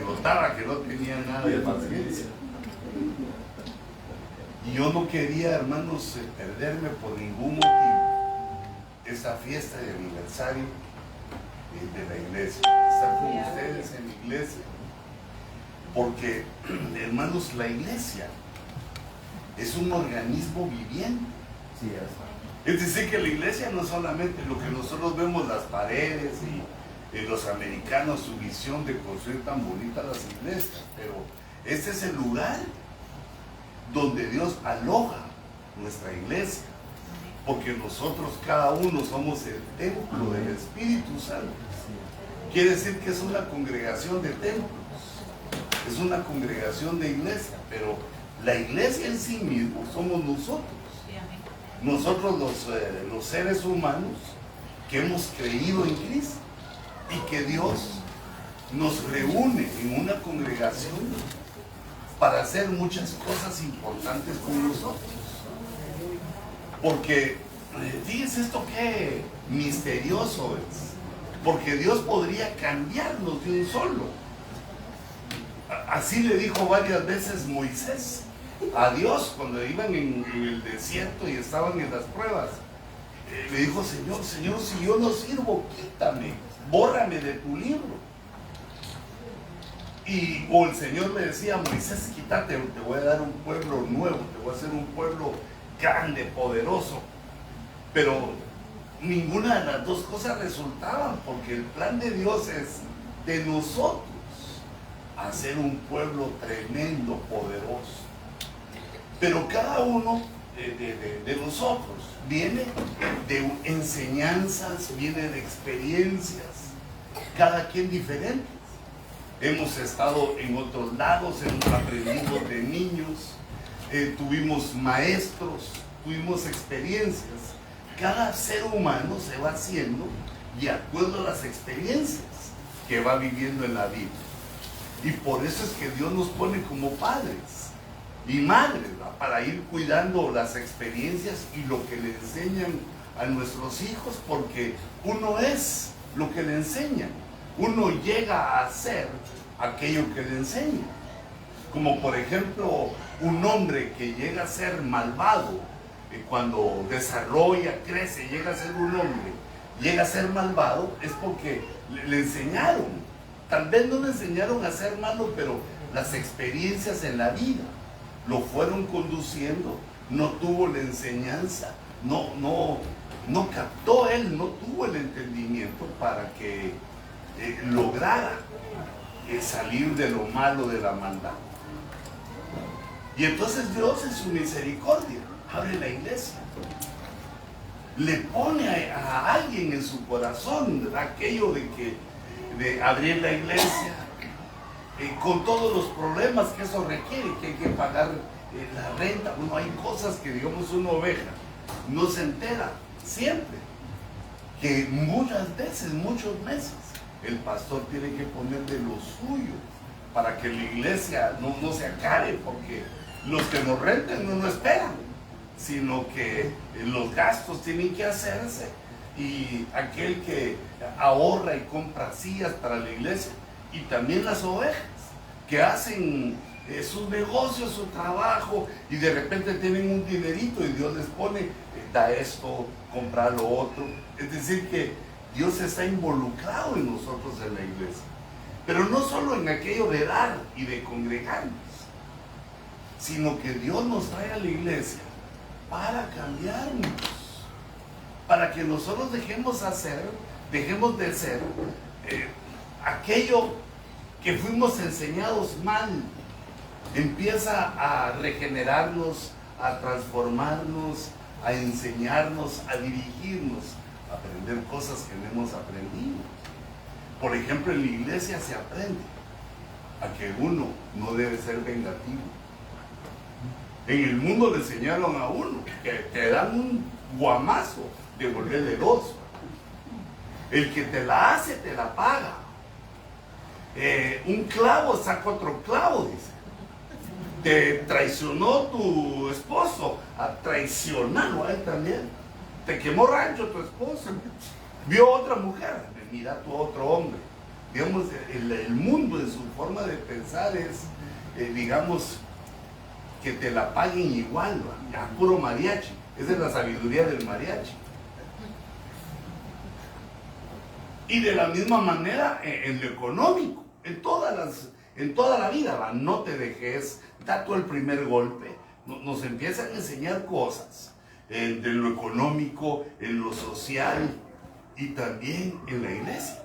se notaba que no tenía nada de paciencia. Y yo no quería, hermanos, perderme por ningún motivo esa fiesta de aniversario de la iglesia, estar con ustedes en la iglesia, porque, hermanos, la iglesia es un organismo viviente. Sí, es decir, que la iglesia no es solamente lo que nosotros vemos, las paredes y los americanos, su visión de construir tan bonitas las iglesias, pero este es el lugar donde Dios aloja nuestra iglesia, porque nosotros cada uno somos el templo del Espíritu Santo. Quiere decir que es una congregación de templos, es una congregación de iglesia, pero la iglesia en sí mismo somos nosotros. Nosotros los seres humanos que hemos creído en Cristo y que Dios nos reúne en una congregación para hacer muchas cosas importantes con nosotros. Porque fíjense esto qué misterioso es, porque Dios podría cambiarnos de un solo. Así le dijo varias veces Moisés a Dios cuando iban en el desierto y estaban en las pruebas. Le dijo: Señor, si yo no sirvo, quítame, bórrame de tu libro. O el Señor le decía a Moisés: quítate, te voy a dar un pueblo nuevo, te voy a hacer un pueblo grande, poderoso. Pero ninguna de las dos cosas resultaban, porque el plan de Dios es de nosotros hacer un pueblo tremendo, poderoso. Pero cada uno de nosotros viene de enseñanzas, viene de experiencias, cada quien diferente. Hemos estado en otros lados, hemos aprendido de niños, tuvimos maestros, tuvimos experiencias. Cada ser humano se va haciendo de acuerdo a las experiencias que va viviendo en la vida. Y por eso es que Dios nos pone como padres y madres, ¿verdad?, para ir cuidando las experiencias y lo que le enseñan a nuestros hijos, porque uno es lo que le enseñan. Uno llega a hacer aquello que le enseña. Como por ejemplo, un hombre que llega a ser malvado, cuando desarrolla, crece, llega a ser un hombre, llega a ser malvado, es porque le enseñaron. Tal vez no le enseñaron a ser malo, pero las experiencias en la vida lo fueron conduciendo. No tuvo la enseñanza, no captó él, no tuvo el entendimiento para que lograra salir de lo malo, de la maldad. Y entonces Dios, en su misericordia, abre la iglesia, le pone a alguien en su corazón aquello de abrir la iglesia, con todos los problemas que eso requiere, que hay que pagar la renta. Bueno, hay cosas que, digamos, una oveja no se entera siempre, que muchas veces, muchos meses, el pastor tiene que poner de lo suyo para que la iglesia no se acabe, porque los que nos rentan no esperan, sino que los gastos tienen que hacerse, y aquel que ahorra y compra sillas para la iglesia, y también las ovejas que hacen sus negocios, su trabajo, y de repente tienen un dinerito y Dios les pone, da esto, compra lo otro. Es decir, que Dios está involucrado en nosotros en la iglesia, pero no solo en aquello de dar y de congregarnos, sino que Dios nos trae a la iglesia para cambiarnos, para que nosotros dejemos de ser aquello que fuimos enseñados mal. Empieza a regenerarnos, a transformarnos, a enseñarnos, a dirigirnos, a aprender cosas que no hemos aprendido. Por ejemplo, en la iglesia se aprende a que uno no debe ser vengativo. En el mundo le enseñaron a uno que te dan un guamazo, devolverle dos. El que te la hace, te la paga. Un clavo saca otro clavo, dice. Te traicionó tu esposo, a traicionarlo a él también. Te quemó rancho tu esposo, vio otra mujer, mira tu otro hombre. digamos, el mundo en su forma de pensar es, digamos, que te la paguen igual, a puro mariachi. Esa es la sabiduría del mariachi. Y de la misma manera en lo económico, en toda la vida, ¿va? No te dejes, da tú el primer golpe. Nos empiezan a enseñar cosas de lo económico, en lo social y también en la iglesia.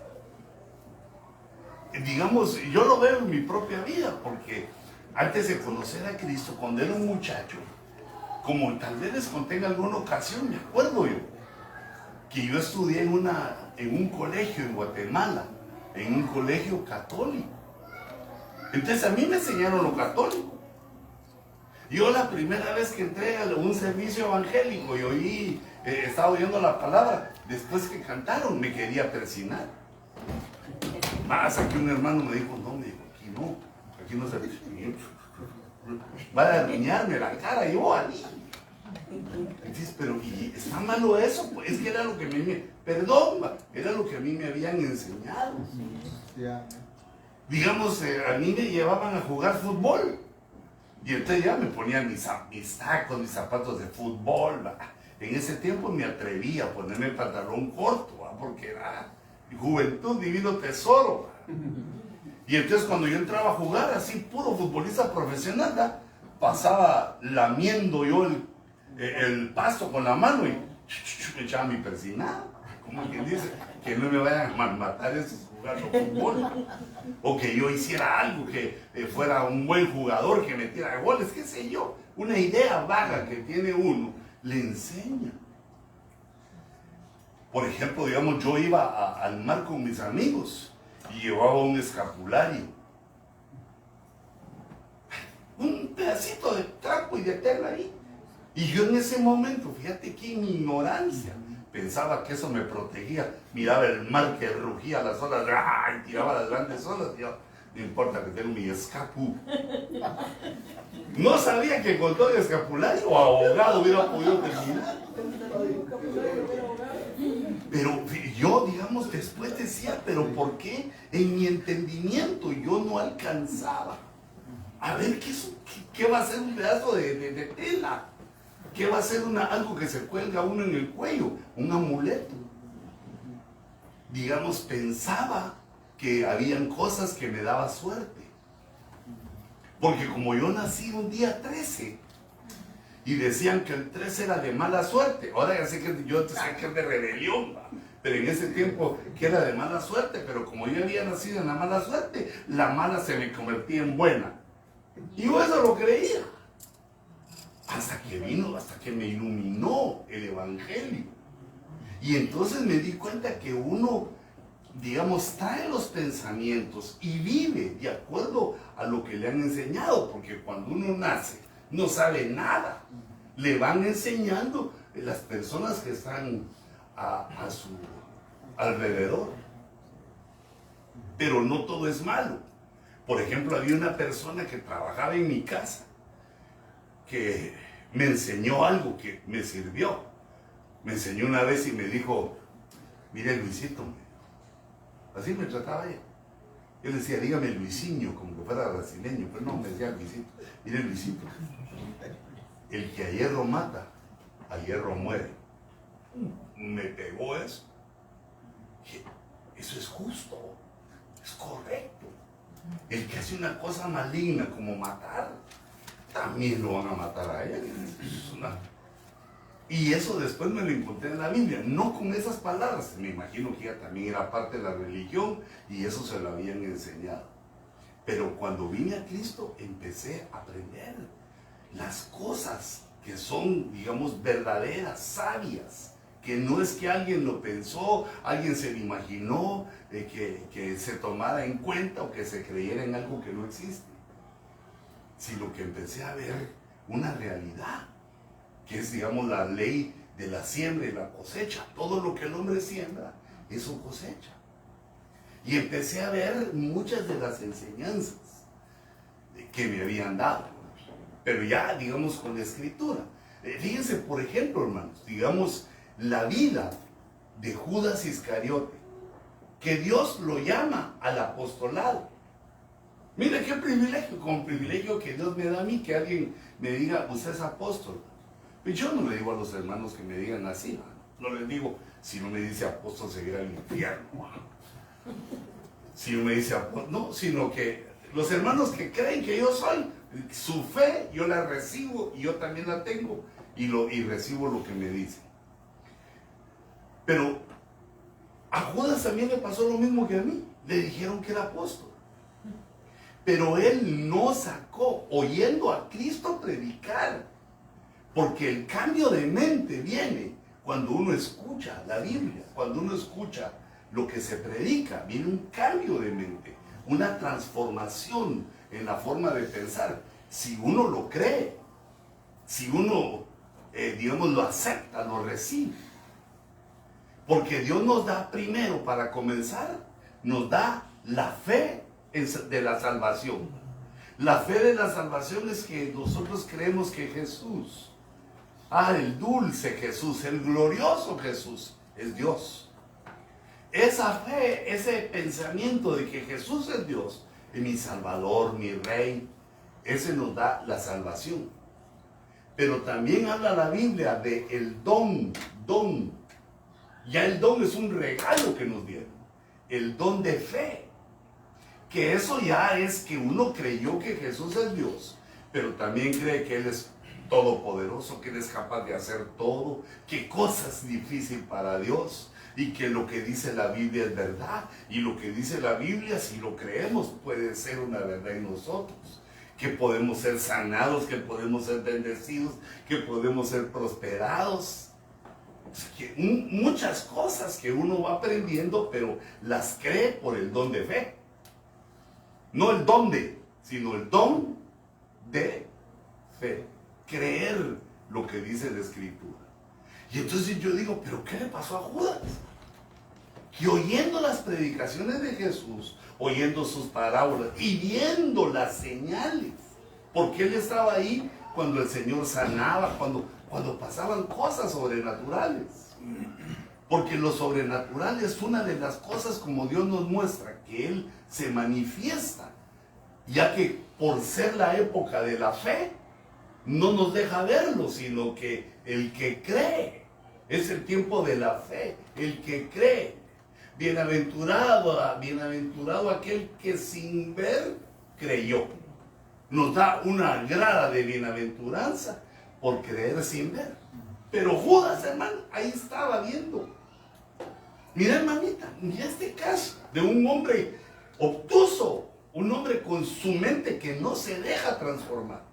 Digamos, yo lo veo en mi propia vida, porque antes de conocer a Cristo, cuando era un muchacho, como tal vez les conté en alguna ocasión, me acuerdo yo, que yo estudié en un colegio en Guatemala, en un colegio católico. Entonces a mí me enseñaron lo católico. Yo la primera vez que entré a un servicio evangélico y estaba oyendo la palabra, después que cantaron me quería persinar. Hasta que un hermano me dijo, no, aquí no se... Va a dañarme la cara, yo allí. Entonces, pero ¿y está malo eso? Pues es que era lo que era lo que a mí me habían enseñado. Digamos, a mí me llevaban a jugar fútbol. Y entonces ya me ponía mis tacos, mis zapatos de fútbol, ¿va? En ese tiempo me atreví a ponerme el pantalón corto, ¿va? Porque era juventud, divino tesoro, ¿va? Y entonces cuando yo entraba a jugar, así puro futbolista profesional, ¿va? Pasaba lamiendo yo el pasto con la mano y me echaba mi persinado, como quien dice, que no me vayan a matar esos jugando fútbol, o que yo hiciera algo, que fuera un buen jugador, que metiera goles, qué sé yo, una idea vaga que tiene uno, le enseña. Por ejemplo, digamos, yo iba al mar con mis amigos y llevaba un escapulario, un pedacito de trapo y de tela ahí. Y yo en ese momento, fíjate que en mi ignorancia, pensaba que eso me protegía. Miraba el mar que rugía las olas, y tiraba las grandes olas. Y yo, no importa que tengo mi escapu. No sabía que con todo el escapulario ahogado hubiera podido terminar. Pero yo, digamos, después decía, pero ¿por qué en mi entendimiento yo no alcanzaba a ver qué va a ser un pedazo de tela? ¿Qué va a ser algo que se cuelga uno en el cuello? Un amuleto. Digamos, pensaba que habían cosas que me daba suerte. Porque como yo nací un día 13 y decían que el 13 era de mala suerte, ahora ya sé que yo sé que es de rebelión, ¿va? Pero en ese tiempo que era de mala suerte, pero como yo había nacido en la mala suerte, la mala se me convertía en buena. Y yo eso lo creía. Hasta que me iluminó el Evangelio. Y entonces me di cuenta que uno, digamos, trae los pensamientos y vive de acuerdo a lo que le han enseñado, porque cuando uno nace no sabe nada. Le van enseñando las personas que están a su alrededor. Pero no todo es malo. Por ejemplo, había una persona que trabajaba en mi casa que me enseñó algo que me sirvió. Me enseñó una vez y me dijo, mire Luisito, así me trataba ella. Yo le decía, dígame Luisinho, como que fuera brasileño, pero no, me decía Luisito. Mire Luisito, el que a hierro mata, a hierro muere. Me pegó eso. Dije, eso es justo, es correcto. El que hace una cosa maligna como matar, también lo van a matar a él. Y eso después me lo encontré en la Biblia, no con esas palabras. Me imagino que ella también era parte de la religión y eso se lo habían enseñado. Pero cuando vine a Cristo empecé a aprender las cosas que son, digamos, verdaderas, sabias. Que no es que alguien lo pensó, alguien se lo imaginó, que se tomara en cuenta o que se creyera en algo que no existe. Sino que empecé a ver una realidad, que es, digamos, la ley de la siembra y la cosecha. Todo lo que el hombre siembra, eso cosecha. Y empecé a ver muchas de las enseñanzas que me habían dado, pero ya, digamos, con la escritura. Fíjense, por ejemplo, hermanos, digamos, la vida de Judas Iscariote, que Dios lo llama al apostolado. Mire qué privilegio, con privilegio que Dios me da a mí, que alguien me diga, usted es apóstol. Y yo no le digo a los hermanos que me digan así, no les digo, si no me dice apóstol se irá al infierno. Si no me dice apóstol, no, sino que los hermanos que creen que yo soy, su fe yo la recibo y yo también la tengo y recibo lo que me dicen. Pero a Judas también le pasó lo mismo que a mí, le dijeron que era apóstol. Pero él no sacó, oyendo a Cristo predicar, porque el cambio de mente viene cuando uno escucha la Biblia, cuando uno escucha lo que se predica, viene un cambio de mente, una transformación en la forma de pensar. Si uno lo cree, si uno, digamos, lo acepta, lo recibe. Porque Dios nos da primero, para comenzar, nos da la fe de la salvación. La fe de la salvación es que nosotros creemos que Jesús, el dulce Jesús, el glorioso Jesús, es Dios. Esa fe, ese pensamiento de que Jesús es Dios, es mi Salvador, mi Rey, ese nos da la salvación. Pero también habla la Biblia de el don. Ya el don es un regalo que nos dieron. El don de fe. Que eso ya es que uno creyó que Jesús es Dios, pero también cree que Él es todopoderoso, que Él es capaz de hacer todo, que cosa es difícil para Dios, y que lo que dice la Biblia es verdad, y lo que dice la Biblia, si lo creemos, puede ser una verdad en nosotros, que podemos ser sanados, que podemos ser bendecidos, que podemos ser prosperados. Que muchas cosas que uno va aprendiendo, pero las cree por el don de fe. No el don de, sino el don de fe. Creer lo que dice la Escritura. Y entonces yo digo, ¿pero qué le pasó a Judas? Que oyendo las predicaciones de Jesús, oyendo sus parábolas y viendo las señales, porque él estaba ahí cuando el Señor sanaba, cuando pasaban cosas sobrenaturales. Porque lo sobrenatural es una de las cosas como Dios nos muestra que Él se manifiesta, ya que por ser la época de la fe, no nos deja verlo, sino que el que cree, es el tiempo de la fe, el que cree. Bienaventurado aquel que sin ver creyó. Nos da una grada de bienaventuranza por creer sin ver. Pero Judas, hermano, ahí estaba viendo. Mira, hermanita, mira este caso de un hombre obtuso, un hombre con su mente que no se deja transformar,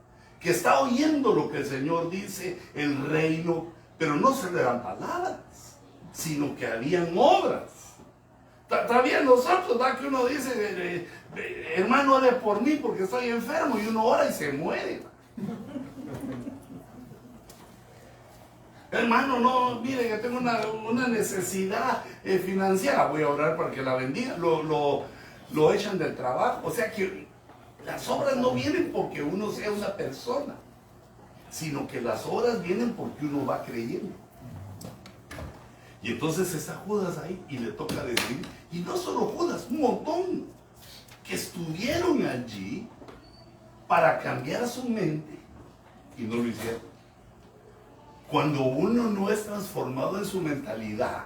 que está oyendo lo que el Señor dice, el reino, pero no se le dan palabras, sino que habían obras. También nosotros, ¿verdad? Que uno dice, hermano, ore por mí porque estoy enfermo, y uno ora y se muere. Hermano, no, mire que tengo una necesidad financiera, voy a orar para que la bendiga. Lo echan del trabajo. O sea que las obras no vienen porque uno sea una persona, sino que las obras vienen porque uno va creyendo. Y entonces está Judas ahí y le toca decir, y no solo Judas, un montón que estuvieron allí para cambiar su mente y no lo hicieron. Cuando uno no es transformado en su mentalidad,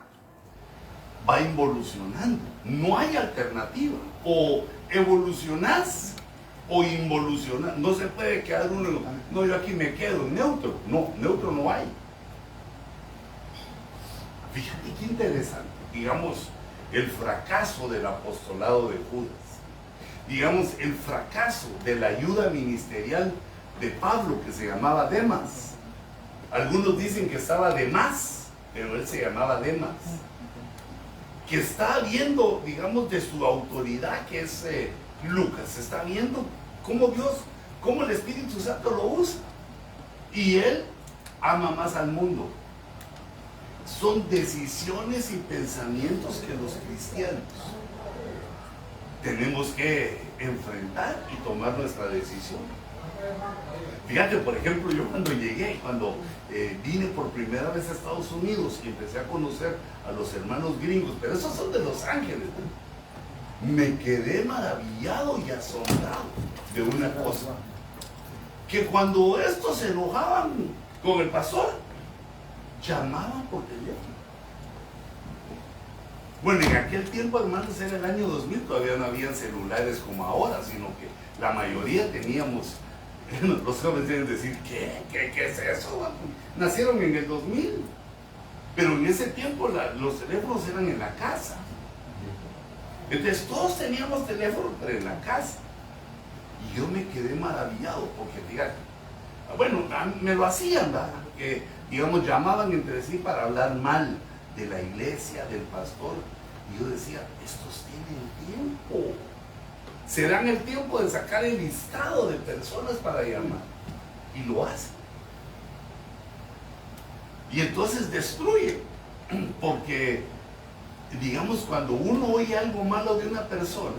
va involucionando. No hay alternativa. O evolucionás o involucionás. No se puede quedar uno, no, yo aquí me quedo neutro. No, neutro no hay. Fíjate qué interesante. Digamos, el fracaso del apostolado de Judas. Digamos, el fracaso de la ayuda ministerial de Pablo, que se llamaba Demas. Algunos dicen que estaba de más, pero él se llamaba Demas. Que está viendo, digamos, de su autoridad, que es Lucas. Está viendo cómo Dios, cómo el Espíritu Santo lo usa. Y él ama más al mundo. Son decisiones y pensamientos que los cristianos tenemos que enfrentar y tomar nuestra decisión. Fíjate, por ejemplo, yo cuando vine por primera vez a Estados Unidos y empecé a conocer a los hermanos gringos, pero esos son de Los Ángeles, ¿no? Me quedé maravillado y asombrado de una cosa, que cuando estos se enojaban con el pastor, llamaban por teléfono. Bueno, en aquel tiempo, hermanos, era el año 2000, todavía no habían celulares como ahora, sino que la mayoría teníamos. Los jóvenes deben decir, ¿qué es eso? Nacieron en el 2000, pero en ese tiempo los teléfonos eran en la casa. Entonces todos teníamos teléfono, pero en la casa. Y yo me quedé maravillado, porque fíjate, bueno, me lo hacían, ¿verdad? Que, digamos, llamaban entre sí para hablar mal de la iglesia, del pastor. Y yo decía, estos tienen tiempo. Se dan el tiempo de sacar el listado de personas para llamar. Y lo hacen. Y entonces destruye. Porque, digamos, cuando uno oye algo malo de una persona,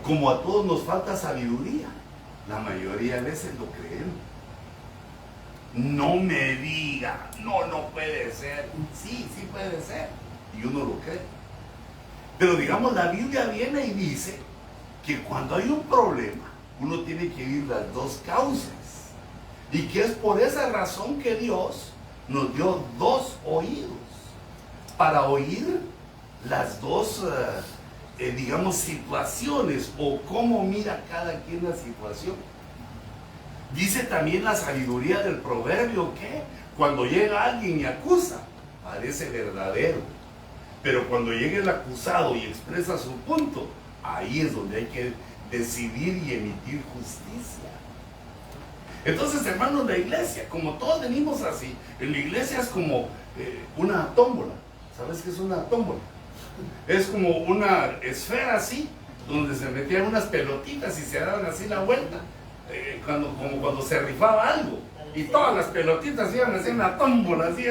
como a todos nos falta sabiduría, la mayoría de veces lo creemos. No me diga, no puede ser. Sí puede ser. Y uno lo cree. Pero digamos, la Biblia viene y dice que cuando hay un problema, uno tiene que oír las dos causas. Y que es por esa razón que Dios nos dio dos oídos, para oír las dos, digamos, situaciones, o cómo mira cada quien la situación. Dice también la sabiduría del proverbio que cuando llega alguien y acusa, parece verdadero. Pero cuando llega el acusado y expresa su punto, ahí es donde hay que decidir y emitir justicia. Entonces, hermanos, la iglesia, como todos venimos así, en la iglesia es como una tómbola. ¿Sabes qué es una tómbola? Es como una esfera así, donde se metían unas pelotitas y se daban así la vuelta, como cuando se rifaba algo. Y todas las pelotitas iban así en la tómbola, así,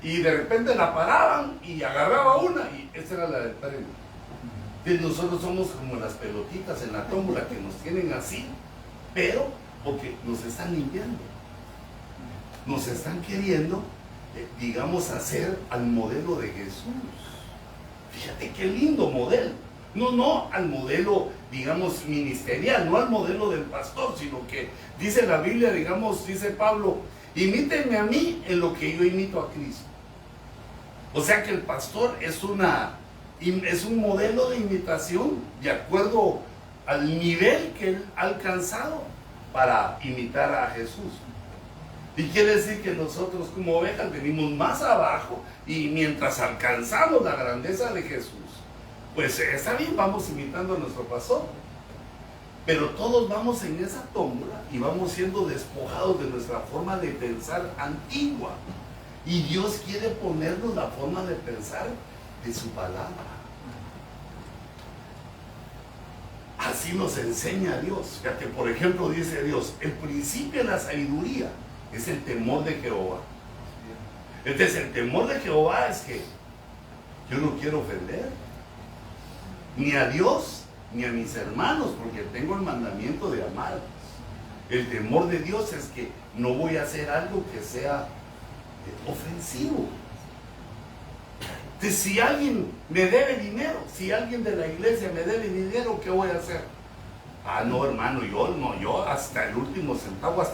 y de repente la paraban y agarraba una, y esa era la del premio. Entonces nosotros somos como las pelotitas en la tómbola que nos tienen así, pero porque nos están limpiando. Nos están queriendo, digamos, hacer al modelo de Jesús. Fíjate qué lindo modelo. No al modelo, digamos, ministerial, no al modelo del pastor, sino que dice la Biblia, digamos, dice Pablo, imítenme a mí en lo que yo imito a Cristo. O sea que el pastor es un modelo de imitación de acuerdo al nivel que él ha alcanzado para imitar a Jesús. Y quiere decir que nosotros como ovejas venimos más abajo, y mientras alcanzamos la grandeza de Jesús, pues está bien, vamos imitando a nuestro pastor. Pero todos vamos en esa tómbola y vamos siendo despojados de nuestra forma de pensar antigua. Y Dios quiere ponernos la forma de pensar de su palabra. Así nos enseña Dios. Fíjate, por ejemplo, dice Dios, el principio de la sabiduría es el temor de Jehová. Entonces, el temor de Jehová es que yo no quiero ofender ni a Dios ni a mis hermanos, porque tengo el mandamiento de amarlos. El temor de Dios es que no voy a hacer algo que sea ofensivo. Entonces, si alguien me debe dinero, si alguien de la iglesia me debe dinero, ¿qué voy a hacer? No, hermano, yo hasta el último centavo,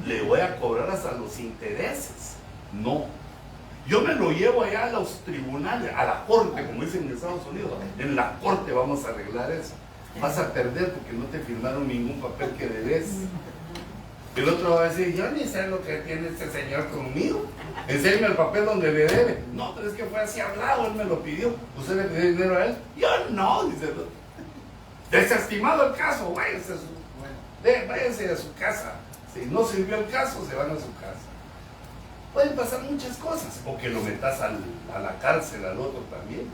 le voy a cobrar hasta los intereses. No. Yo me lo llevo allá a los tribunales, a la corte, como dicen en Estados Unidos. En la corte vamos a arreglar eso. Vas a perder porque no te firmaron ningún papel que debes. El otro va a decir, yo ni sé lo que tiene este señor conmigo. Enséñame el papel donde le debe. No, pero es que fue así hablado, él me lo pidió. ¿Usted le pidió dinero a él? Yo no, dice el otro. Desestimado el caso, váyanse a su casa. Si no sirvió el caso, se van a su casa. Pueden pasar muchas cosas, o que lo metas a la cárcel al otro también.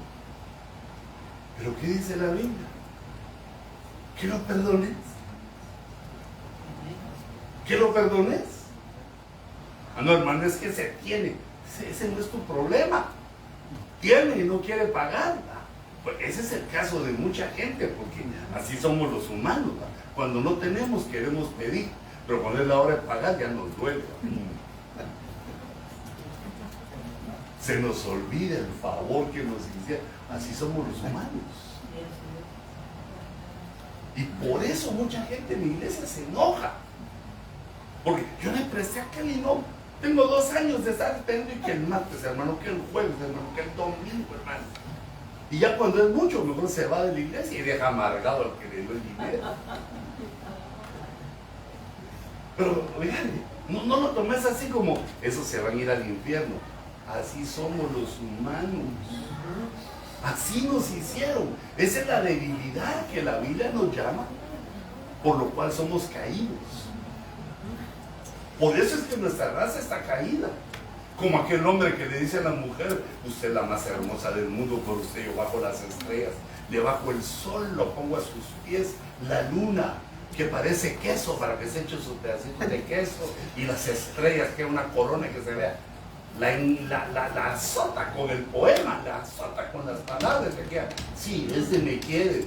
Pero ¿qué dice la Biblia? Que lo perdones. Que lo perdones. No, hermano, es que se tiene. Ese no es tu problema. Tiene y no quiere pagar. Pues ese es el caso de mucha gente, porque así somos los humanos, ¿va? Cuando no tenemos queremos pedir, pero cuando es la hora de pagar ya nos duele. Se nos olvida el favor que nos hicieron. Así somos los humanos. Y por eso mucha gente en la iglesia se enoja. Porque yo le presté a aquel y no. Tengo 2 años de estar esperando y que el martes, hermano, que el jueves, hermano, que el domingo, hermano. Y ya cuando es mucho, mejor se va de la iglesia y deja amargado al que le dio el dinero. Pero, oigan, no lo tomes así como, esos se van a ir al infierno. Así somos los humanos. Así nos hicieron. Esa es la debilidad que la Biblia nos llama, por lo cual somos caídos. Por eso es que nuestra raza está caída. Como aquel hombre que le dice a la mujer, usted es la más hermosa del mundo, por usted yo bajo las estrellas, le bajo el sol, lo pongo a sus pies, la luna, que parece queso para que se eche sus pedacitos de queso, y las estrellas, que es una corona que se vea. La azota con el poema, la azota con las palabras, que queda. Sí, ese me quieres.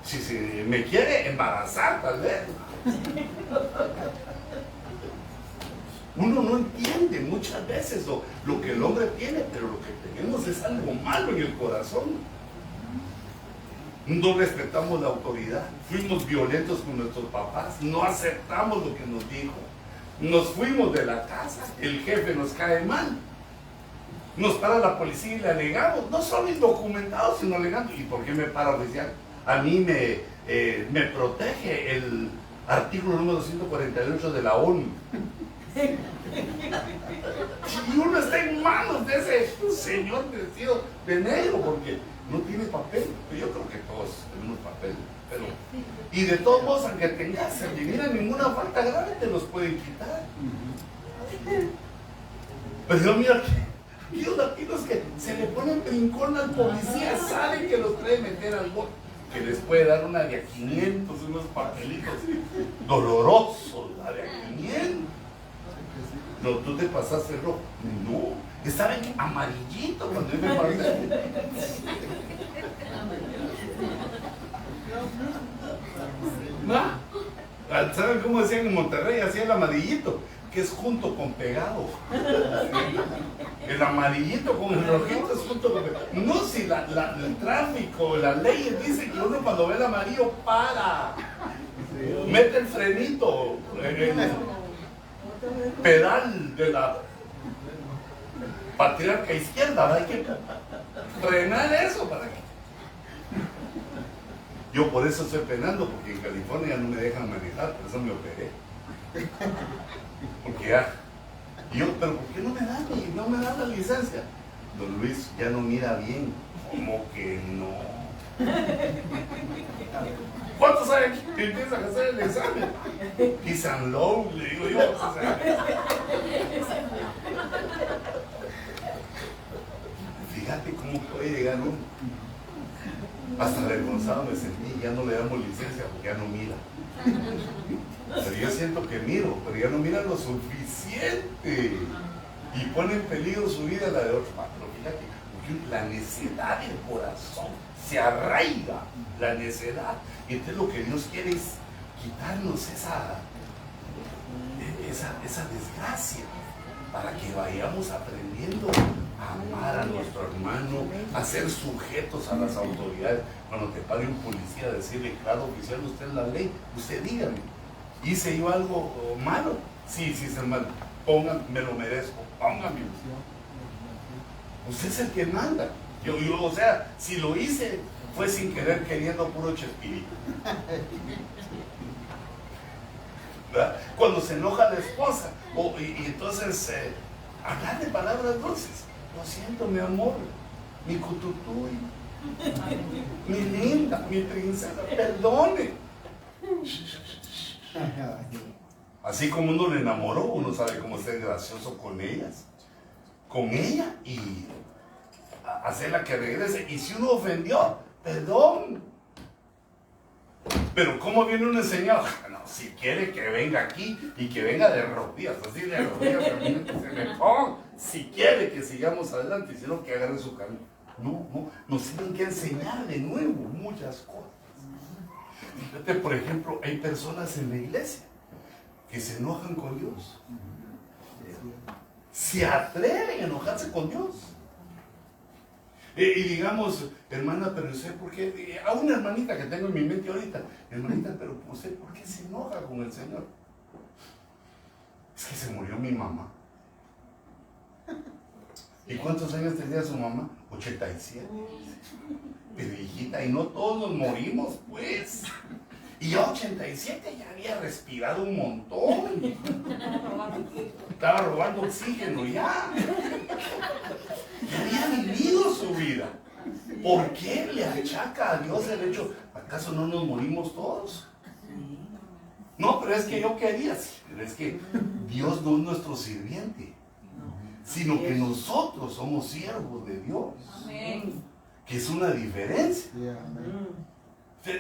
Si me quiere embarazar, tal vez. Uno no entiende muchas veces lo que el hombre tiene, pero lo que tenemos es algo malo en el corazón. No respetamos la autoridad, fuimos violentos con nuestros papás, no aceptamos lo que nos dijo, nos fuimos de la casa, el jefe nos cae mal, nos para la policía y le alegamos, no solo indocumentados, sino alegando. ¿Y por qué me para oficial? A mí me protege el artículo número 148 de la ONU. Y uno está en manos de ese señor vestido de negro porque no tiene papel. Yo creo que todos tenemos papel, pero y de todos modos, aunque tengas, si viene ninguna falta grave, te los pueden quitar. Pero yo mira que los latinos que se le ponen brincón al policía, saben que los puede meter al bote, que les puede dar una de a 500, unos papelitos dolorosos, la de a 500. No, tú te pasaste rojo. No, estaba en amarillito cuando yo me pasé. ¿No? ¿Saben cómo decían en Monterrey? Hacía el amarillito, que es junto con pegado. El amarillito con el rojito es junto con pegado. No, si el tráfico, las leyes dicen que uno cuando ve el amarillo para. Mete el frenito. Pedal de la patriarca izquierda, hay que frenar eso para que. Yo por eso estoy penando, porque en California no me dejan manejar, por eso me operé. Porque ya, pero ¿por qué no me dan la licencia? Don Luis ya no mira bien. ¿Cómo que no? ¿Cuántos saben que empiezan a hacer el examen? Kiss and low, le digo yo. O sea, fíjate cómo puede llegar uno. Hasta avergonzado me sentí, ya no le damos licencia porque ya no mira. Pero yo siento que miro, pero ya no mira lo suficiente. Y pone en peligro su vida y la de otros. Pero fíjate, porque la necedad del corazón se arraiga, la necedad. Y entonces lo que Dios quiere es quitarnos esa desgracia para que vayamos aprendiendo a amar a nuestro hermano, a ser sujetos a las autoridades. Cuando te pare un policía, decirle, claro, oficial, usted es la ley, usted dígame, ¿hice yo algo malo? Sí, es el malo. Póngame, me lo merezco, póngame. Usted es el que manda. Yo, o sea, si lo hice, fue sin querer, queriendo, puro chespirito. ¿Verdad? Cuando se enoja la esposa, y entonces hablar de palabras dulces. Lo siento, mi amor, mi cututuy, mi linda, mi princesa, perdone. Así como uno le enamoró, uno sabe cómo ser gracioso con ellas, con ella, y hacerla que regrese. Y si uno ofendió, perdón. Pero ¿cómo viene uno enseñado? No, si quiere que venga aquí y que venga de rodillas, así de rodillas, que se me ponga. Si quiere que sigamos adelante, sino que agarre su camino. No, nos tienen que enseñar de nuevo muchas cosas. Fíjate, por ejemplo, hay personas en la iglesia que se enojan con Dios. Se atreven a enojarse con Dios. Y digamos, hermana, pero usted, ¿por qué? A una hermanita que tengo en mi mente ahorita, hermanita, pero usted, ¿por qué se enoja con el Señor? Es que se murió mi mamá. ¿Y cuántos años tenía su mamá? 87. Pero hijita, y no todos nos morimos, pues. Y yo 87 ya había respirado un montón. Estaba robando oxígeno ya. Ya había vivido su vida. ¿Por qué le achaca a Dios el hecho? ¿Acaso no nos morimos todos? No, pero es que yo quería. Pero es que Dios no es nuestro sirviente, sino que nosotros somos siervos de Dios. Amén. Que es una diferencia.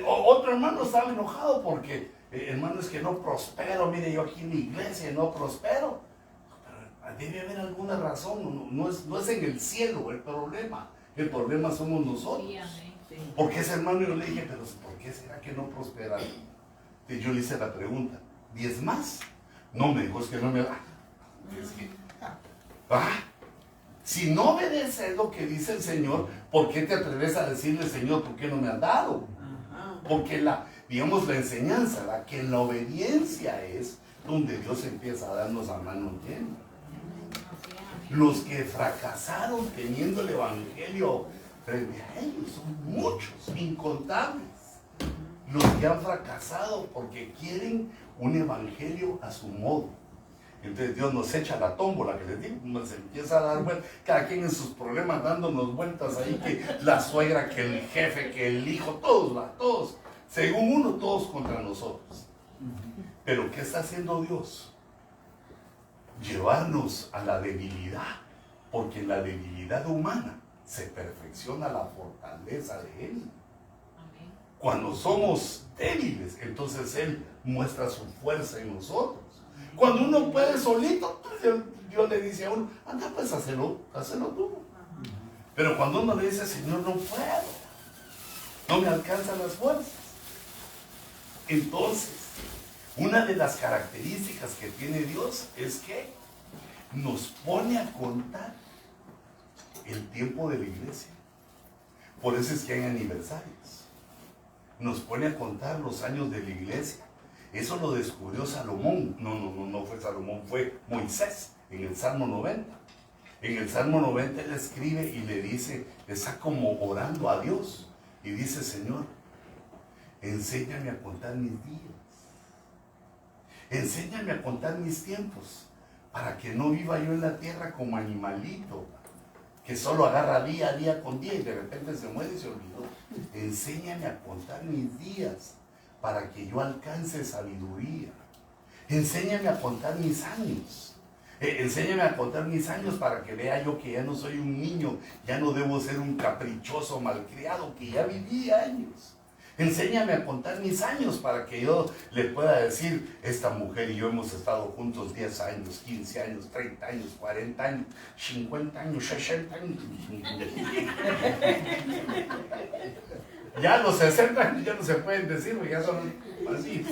Otro hermano estaba enojado porque, hermano, es que no prospero. Mire, yo aquí en la iglesia no prospero. Pero debe haber alguna razón. No es en el cielo el problema. El problema somos nosotros. Porque ese hermano, yo le dije, pero ¿por qué será que no prospera? Y yo le hice la pregunta, ¿10 más? No, me dijo, es que no me da. Es que, si no obedeces lo que dice el Señor, ¿por qué te atreves a decirle, Señor, por qué no me has dado? Porque digamos, la enseñanza, que la obediencia es donde Dios empieza a darnos a mano llena. Los que fracasaron teniendo el Evangelio frente a ellos son muchos, incontables. Los que han fracasado porque quieren un Evangelio a su modo. Entonces Dios nos echa la tómbola, que les digo, nos empieza a dar vueltas, cada quien en sus problemas dándonos vueltas ahí, que la suegra, que el jefe, que el hijo, todos, según uno, todos contra nosotros. Pero ¿qué está haciendo Dios? Llevarnos a la debilidad, porque en la debilidad humana se perfecciona la fortaleza de Él. Cuando somos débiles, entonces Él muestra su fuerza en nosotros. Cuando uno puede solito, Dios le dice a uno, anda pues hazlo tú. Pero cuando uno le dice, Señor, no puedo, no me alcanzan las fuerzas. Entonces, una de las características que tiene Dios es que nos pone a contar el tiempo de la iglesia. Por eso es que hay aniversarios. Nos pone a contar los años de la iglesia. Eso lo descubrió Salomón. No fue Salomón, fue Moisés en el Salmo 90. En el Salmo 90 él escribe y le dice, está como orando a Dios. Y dice, Señor, enséñame a contar mis días. Enséñame a contar mis tiempos, para que no viva yo en la tierra como animalito, que solo agarra día a día con día y de repente se muere y se olvidó. Enséñame a contar mis días, para que yo alcance sabiduría. Enséñame a contar mis años. Enséñame a contar mis años para que vea yo que ya no soy un niño, ya no debo ser un caprichoso malcriado, que ya viví años. Enséñame a contar mis años para que yo le pueda decir, esta mujer y yo hemos estado juntos 10 años, 15 años, 30 años, 40 años, 50 años, 60 años. Ya los 60 años ya no se pueden decir, porque ya son así.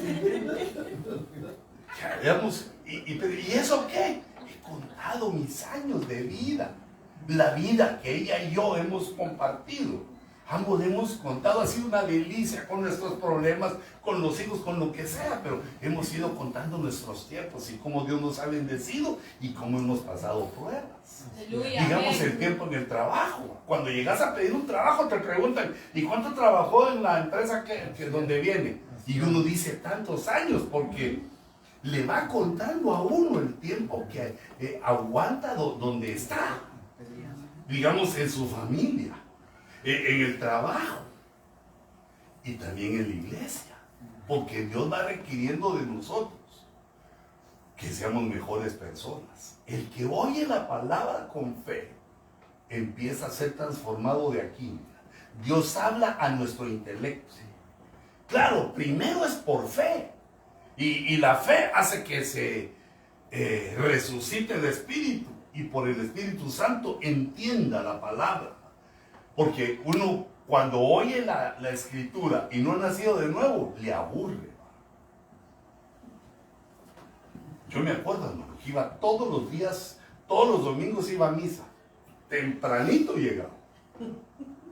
Ya, digamos, ¿y eso qué? He contado mis años de vida, la vida que ella y yo hemos compartido. Ambos hemos contado, ha sido una delicia con nuestros problemas, con los hijos, con lo que sea, pero hemos ido contando nuestros tiempos y cómo Dios nos ha bendecido y cómo hemos pasado pruebas. Aleluya, digamos el tiempo en el trabajo. Cuando llegas a pedir un trabajo te preguntan, ¿y cuánto trabajó en la empresa donde viene? Y uno dice tantos años porque le va contando a uno el tiempo que aguanta donde está. Digamos en su familia, en el trabajo y también en la iglesia, porque Dios va requiriendo de nosotros que seamos mejores personas. El que oye la palabra con fe empieza a ser transformado de aquí. Dios habla a nuestro intelecto. Claro, primero es por fe y la fe hace que se resucite el espíritu y por el Espíritu Santo entienda la palabra. Porque uno cuando oye la escritura y no ha nacido de nuevo, le aburre. Yo me acuerdo, hermano, que iba todos los días, todos los domingos iba a misa. Tempranito llegaba.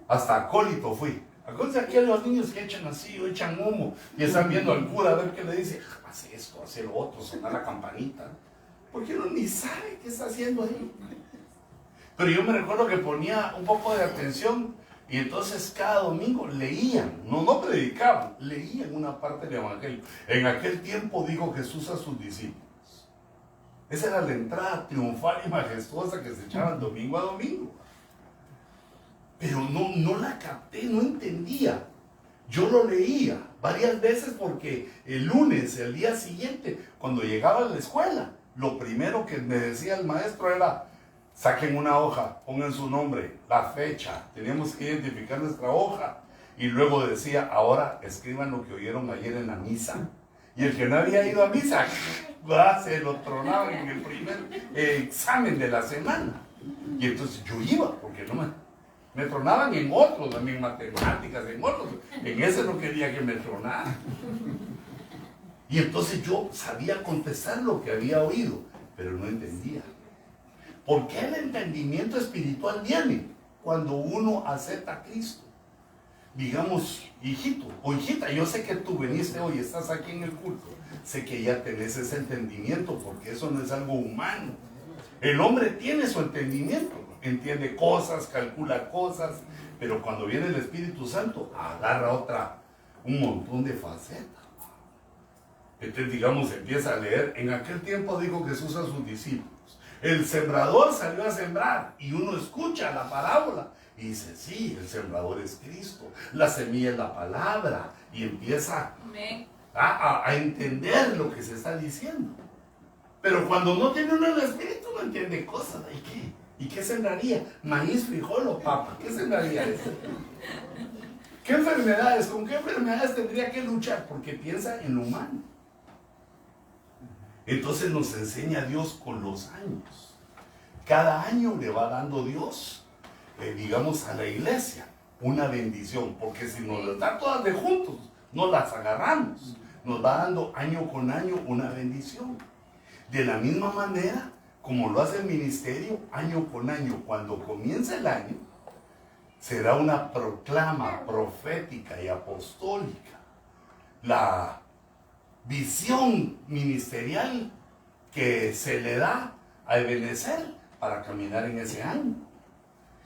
Hasta acólito fui. Acuérdense aquí a los niños que echan así o echan humo y están viendo al cura a ver qué le dice. Hace esto, hace lo otro, sonar la campanita. Porque uno ni sabe qué está haciendo ahí. Pero yo me recuerdo que ponía un poco de atención y entonces cada domingo leían, no predicaban, leían una parte del evangelio. En aquel tiempo dijo Jesús a sus discípulos. Esa era la entrada triunfal y majestuosa que se echaban domingo a domingo. Pero no la capté, no entendía. Yo lo leía varias veces porque el lunes, el día siguiente, cuando llegaba a la escuela, lo primero que me decía el maestro era: saquen una hoja, pongan su nombre, la fecha, teníamos que identificar nuestra hoja. Y luego decía: ahora escriban lo que oyeron ayer en la misa. Y el que no había ido a misa, se lo tronaban en el primer examen de la semana. Y entonces yo iba, porque no me tronaban en otros, también matemáticas, en otros. En ese no quería que me tronaran. Y entonces yo sabía contestar lo que había oído, pero no entendía. ¿Por qué el entendimiento espiritual viene? Cuando uno acepta a Cristo. Digamos, hijito o hijita, yo sé que tú veniste hoy, estás aquí en el culto, sé que ya tenés ese entendimiento, porque eso no es algo humano. El hombre tiene su entendimiento, entiende cosas, calcula cosas, pero cuando viene el Espíritu Santo, agarra un montón de facetas. Entonces, digamos, empieza a leer. En aquel tiempo dijo Jesús a sus discípulos: el sembrador salió a sembrar, y uno escucha la parábola y dice: sí, el sembrador es Cristo, la semilla es la palabra, y empieza a entender lo que se está diciendo. Pero cuando no tiene uno el Espíritu, no entiende cosas. ¿Y qué sembraría? ¿Maíz, frijol o papa? ¿Qué sembraría eso? ¿Qué enfermedades? ¿Con qué enfermedades tendría que luchar? Porque piensa en lo humano. Entonces nos enseña Dios con los años. Cada año le va dando Dios, digamos, a la iglesia una bendición, porque si nos las da todas de juntos, no las agarramos. Nos va dando año con año una bendición. De la misma manera como lo hace el ministerio, año con año, cuando comienza el año, será una proclama profética y apostólica. La visión ministerial que se le da a Ebenezer para caminar en ese año.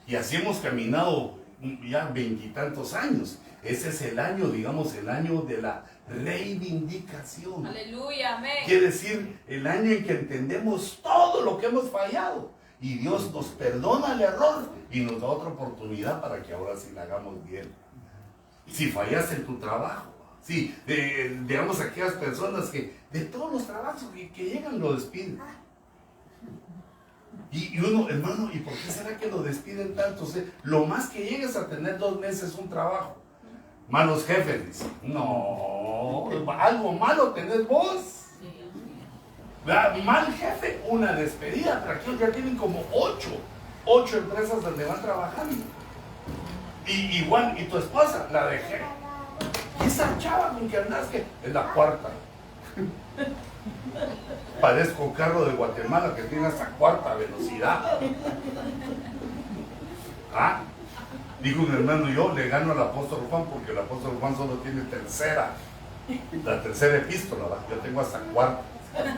Y así hemos caminado ya 20 y tantos años. Ese es el año, digamos, el año de la reivindicación. Aleluya, amén. Quiere decir, el año en que entendemos todo lo que hemos fallado. Y Dios nos perdona el error y nos da otra oportunidad para que ahora sí la hagamos bien. Si fallaste en tu trabajo, sí, digamos, aquellas personas que de todos los trabajos que llegan lo despiden. Y uno, hermano, ¿y por qué será que lo despiden tanto? Lo más que llegues a tener 2 meses un trabajo. Malos jefes, dice. No, algo malo tenés vos. Mal jefe, una despedida. Pero aquí ya tienen como 8 empresas donde van trabajando. Y igual, y tu esposa, la dejé. ¿Y esa chava con que andás que es la 4ª? Parezco un carro de Guatemala que tiene hasta 4ª velocidad. ¿Ah? Dijo un hermano: yo le gano al apóstol Juan porque el apóstol Juan solo tiene la tercera epístola, ¿verdad? Yo tengo hasta 4ª.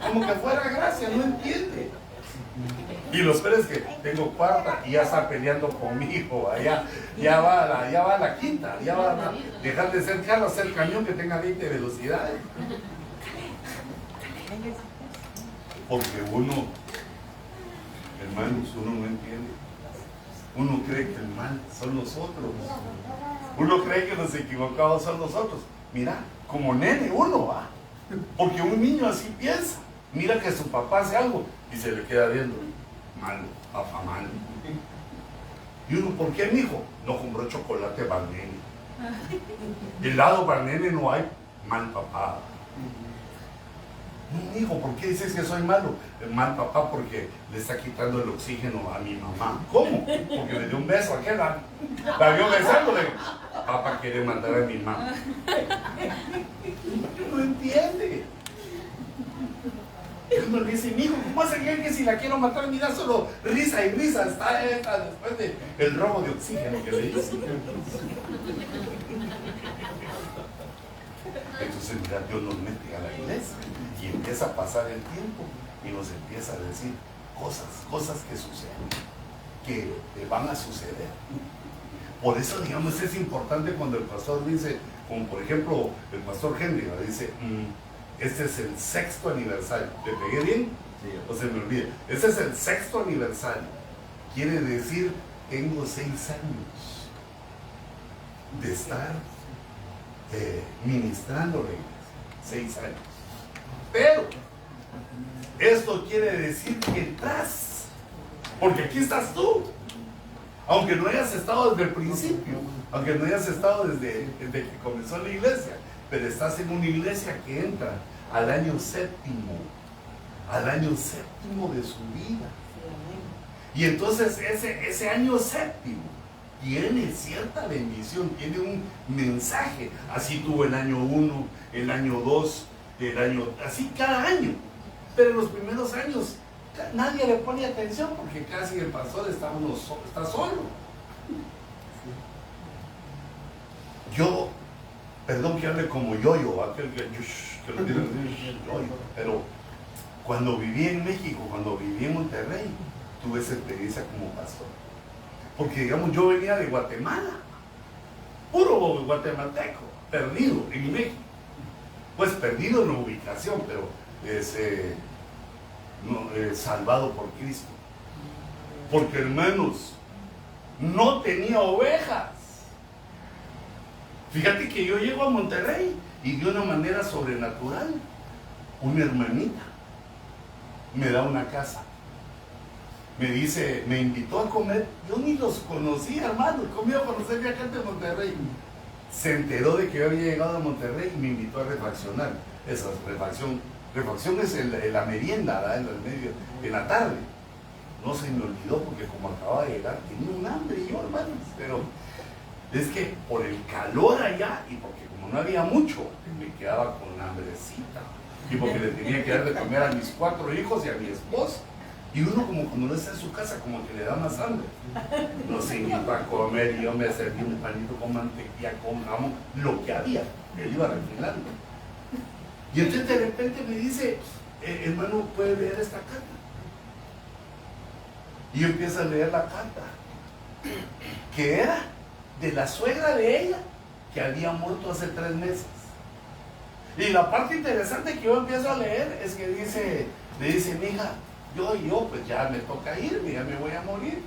Como que fuera gracia, no entiende. Y lo peor es que tengo 4ª y ya está peleando conmigo. Ya va a la 5ª, ya va a dejar de ser carro a ser camión que tenga 20 velocidades. Porque uno, hermanos, uno no entiende. Uno cree que el mal son nosotros. Uno cree que los equivocados son nosotros. Mira, como nene uno va. Porque un niño así piensa. Mira que su papá hace algo y se le queda viendo. Mal, papá, mal. Y uno, ¿por qué, mijo? No compró chocolate Barnene. Helado Barnene no hay. Mal, papá. No, hijo, ¿por qué dices que soy malo? Mal papá porque le está quitando el oxígeno a mi mamá. ¿Cómo? Porque le dio un beso a aquel. La vio besándole. Papá quiere matar a mi mamá. No entiende. Y uno le dice, mi hijo, ¿cómo hace que si la quiero matar? Mira, solo risa y risa está después del robo de oxígeno que le hice. Entonces, mira, Dios nos mete a la iglesia y empieza a pasar el tiempo y nos empieza a decir cosas que suceden, que van a suceder. Por eso, digamos, es importante cuando el pastor dice, como por ejemplo el pastor Henry, dice, este es el 6º aniversario. ¿Le pegué bien? Sí. O se me olvida. Este es el 6º aniversario. Quiere decir, tengo 6 años de estar ministrando la iglesia. 6 años. Pero esto quiere decir que entras, porque aquí estás tú. Aunque no hayas estado desde el principio, aunque no hayas estado desde que comenzó la iglesia, pero estás en una iglesia que entra al año 7º de su vida. Y entonces ese año 7º tiene cierta bendición, tiene un mensaje. Así tuvo el año 1, el año 2, así cada año. Pero en los primeros años nadie le pone atención porque casi el pastor está solo. Yo, perdón que hable como yo-yo, aquel que lo tiene yo-yo, pero cuando viví en México, cuando viví en Monterrey, tuve esa experiencia como pastor. Porque digamos, yo venía de Guatemala, puro guatemalteco, perdido en México. Pues perdido en la ubicación, pero salvado por Cristo. Porque hermanos, no tenía ovejas. Fíjate que yo llego a Monterrey y de una manera sobrenatural, una hermanita me da una casa. Me dice, me invitó a comer. Yo ni los conocía, hermano. Conmigo a conocer viajantes de Monterrey. Se enteró de que yo había llegado a Monterrey y me invitó a refaccionar. Esa refacción es la merienda, ¿verdad? En la tarde. No se me olvidó porque como acababa de llegar tenía un hambre yo, hermanos. Pero es que por el calor allá y porque como no había mucho, me quedaba con hambrecita. Y porque le tenía que dar de comer a mis 4 hijos y a mi esposa. Y uno como cuando no está en su casa, como que le da más hambre. Nos invitó a comer y yo me serví un panito con mantequilla, con jamón, lo que había. Él iba refilando. Y entonces de repente me dice, hermano, ¿puede leer esta carta? Y yo empiezo a leer la carta, que era de la suegra de ella, que había muerto hace 3 meses. Y la parte interesante que yo empiezo a leer es que le dice, mija, yo pues ya me toca irme, ya me voy a morir.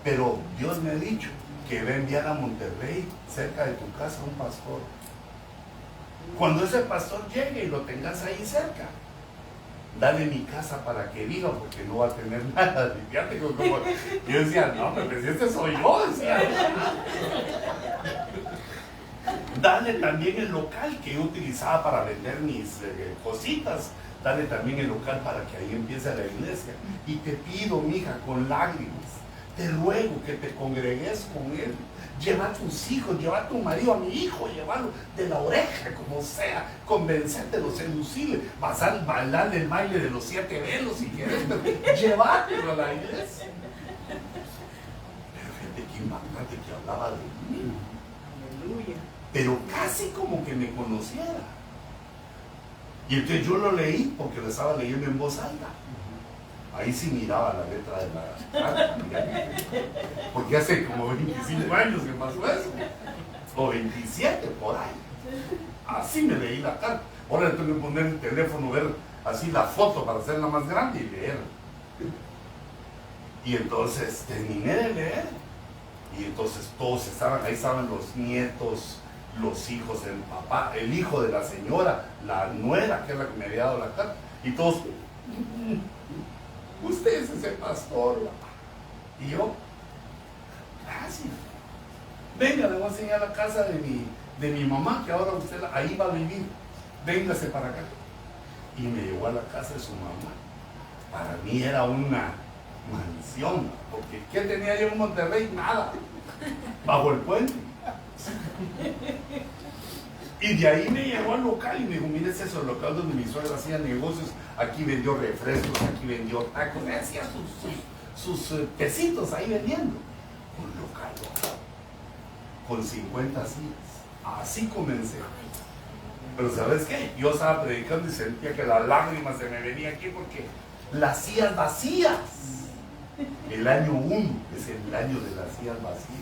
Pero Dios me ha dicho que va a enviar a Monterrey, cerca de tu casa, un pastor. Cuando ese pastor llegue y lo tengas ahí cerca, dale mi casa para que viva, porque no va a tener nada. Fíjate como yo decía, no, pero si este soy yo, decía. Dale también el local que yo utilizaba para vender mis cositas. Dale también el local para que ahí empiece la iglesia. Y te pido, mija, con lágrimas, te ruego que te congregues con él. Lleva a tus hijos, lleva a tu marido, a mi hijo, llévalo de la oreja, como sea, convencértelo, seducirle, vas a bailar el baile de los 7 velos si quieres, pero llévatelo a la iglesia. Pero fíjate qué impactante que hablaba de mí. Aleluya. Pero casi como que me conociera. Y entonces yo lo leí porque lo estaba leyendo en voz alta. Ahí sí miraba la letra de la carta, porque hace como 25 años que pasó eso, o 27 por ahí. Así me leí la carta. Ahora le tengo que poner el teléfono, ver así la foto para hacerla más grande y leer. Y entonces terminé de leer. Y entonces todos estaban, ahí estaban los nietos, los hijos del papá, el hijo de la señora, la nuera, que es la que me había dado la carta. Y todos... Usted es ese pastor. Y yo, gracias. Venga, le voy a enseñar la casa de mi mamá, que ahora usted ahí va a vivir. Véngase para acá. y me llevó a la casa de su mamá. Para mí era una mansión, porque ¿qué tenía yo en Monterrey? Nada, bajo el puente. Y de ahí me llevó al local y me dijo, mire, ese es el local donde mi suegra hacía negocios, aquí vendió refrescos, aquí vendió tacos, me hacía sus pesitos ahí vendiendo. Un local con 50 sillas. Así comencé. Pero ¿sabes qué? Yo estaba predicando y sentía que las lágrimas se me venían aquí porque las sillas vacías. El año 1 es el año de las sillas vacías.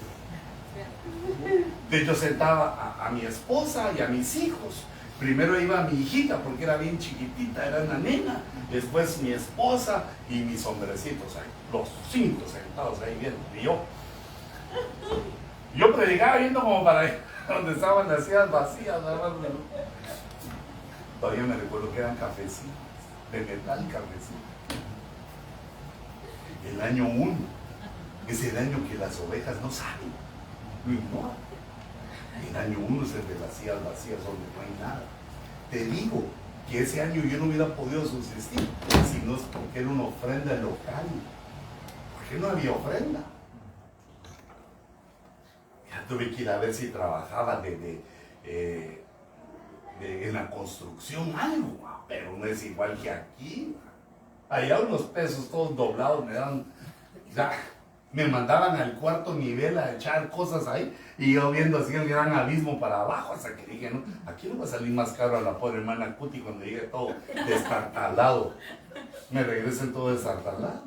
Entonces yo sentaba a mi esposa y a mis hijos. Primero iba mi hijita porque era bien chiquitita, era una nena. Después mi esposa y mis hombrecitos ahí, los 5 sentados ahí viendo. Y yo predicaba viendo como para ahí, donde estaban las sillas vacías. Todavía me recuerdo que eran cafecitos, de metal cafecitos. El año 1 es el año que las ovejas no salen, no importa. El año 1 es el de las sillas vacías donde no hay nada. Te digo que ese año yo no hubiera podido subsistir si no es porque era una ofrenda local. Porque no había ofrenda. Ya tuve que ir a ver si trabajaba en la construcción algo, pero no es igual que aquí. Allá unos pesos todos doblados me dan, ya, me mandaban al cuarto nivel a echar cosas ahí y yo viendo así el gran abismo para abajo hasta que dije, no, aquí no va a salir más caro a la pobre hermana Cuti cuando llegue todo destartalado, me regresen todo destartalado.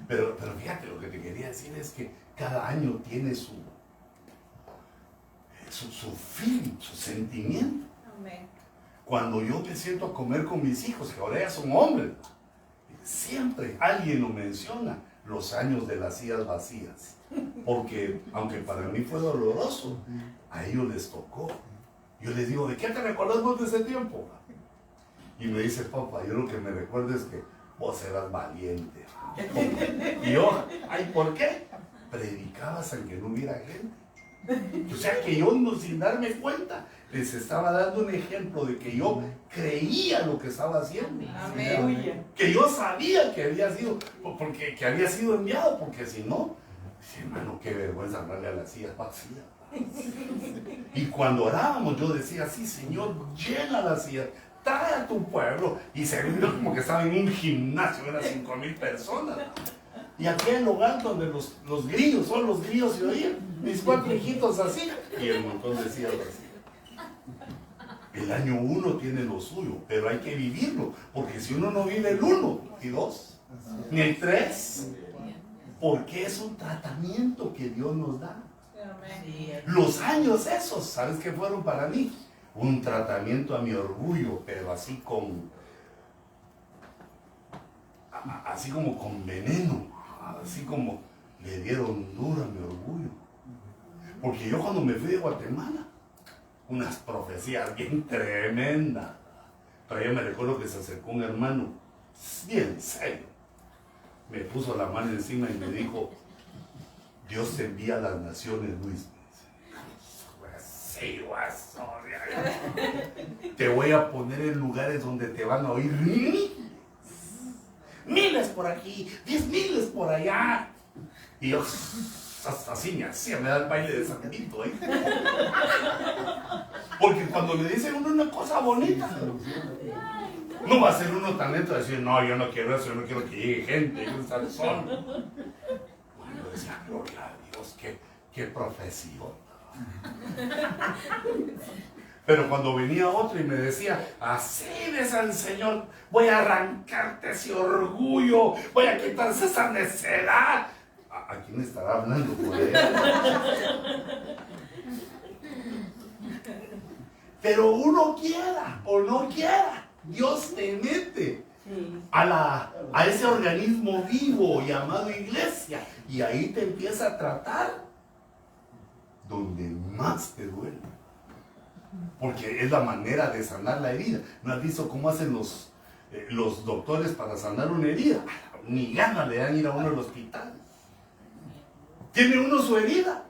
Pero fíjate, lo que te quería decir es que cada año tiene su fin, su sentimiento. Amén. Cuando yo me siento a comer con mis hijos, que ahora ya son hombres, siempre alguien lo menciona, los años de las sillas vacías. Porque, aunque para mí fue doloroso, a ellos les tocó. Yo les digo, ¿de qué te recuerdas vos de ese tiempo? Y me dice, papá, yo lo que me recuerdo es que vos eras valiente. Y yo, ay, ¿por qué? Predicabas aunque no hubiera gente. O sea que yo, sin darme cuenta, les estaba dando un ejemplo de que yo creía lo que estaba haciendo. Amén. Que yo sabía que había sido, porque que había sido enviado, porque si no, hermano, qué vergüenza hablarle a las sillas vacías. Y cuando orábamos, yo decía, sí, Señor, llena las sillas, trae a tu pueblo. Y se vio como que estaba en un gimnasio, eran 5,000 personas. Y aquí en el hogar donde los grillos, son los grillos se oían, mis 4 hijitos así, y el montón de sillas vacías. El año 1 tiene lo suyo, pero hay que vivirlo, porque si uno no vive el 1 y 2, ni el 3, porque es un tratamiento que Dios nos da. Los años esos, ¿sabes qué fueron para mí? Un tratamiento a mi orgullo, pero así como con veneno, así como le dieron duro a mi orgullo. Porque yo cuando me fui de Guatemala, unas profecías bien tremendas, pero yo me recuerdo que se acercó un hermano, bien serio, me puso la mano encima y me dijo, Dios te envía a las naciones, Luis. Sí, guaso, te voy a poner en lugares donde te van a oír miles por aquí, 10,000 por allá. Y yo, así me hacía, me da el baile de San Vito, ¿eh? Porque cuando le dicen a uno una cosa bonita, no va a ser uno tan lento de decir, no, yo no quiero eso, yo no quiero que llegue gente, yo quiero estar solo. Bueno, yo decía, gloria a Dios, qué profesión. Pero cuando venía otro y me decía, así ves al Señor, voy a arrancarte ese orgullo, voy a quitarse esa necedad. ¿A quién estará hablando por ahí? Pero uno quiera o no quiera, Dios te mete a ese organismo vivo llamado iglesia, y ahí te empieza a tratar donde más te duele, porque es la manera de sanar la herida. ¿No has visto cómo hacen los doctores para sanar una herida? Ni ganas le dan ir a uno al hospital. Tiene uno su herida.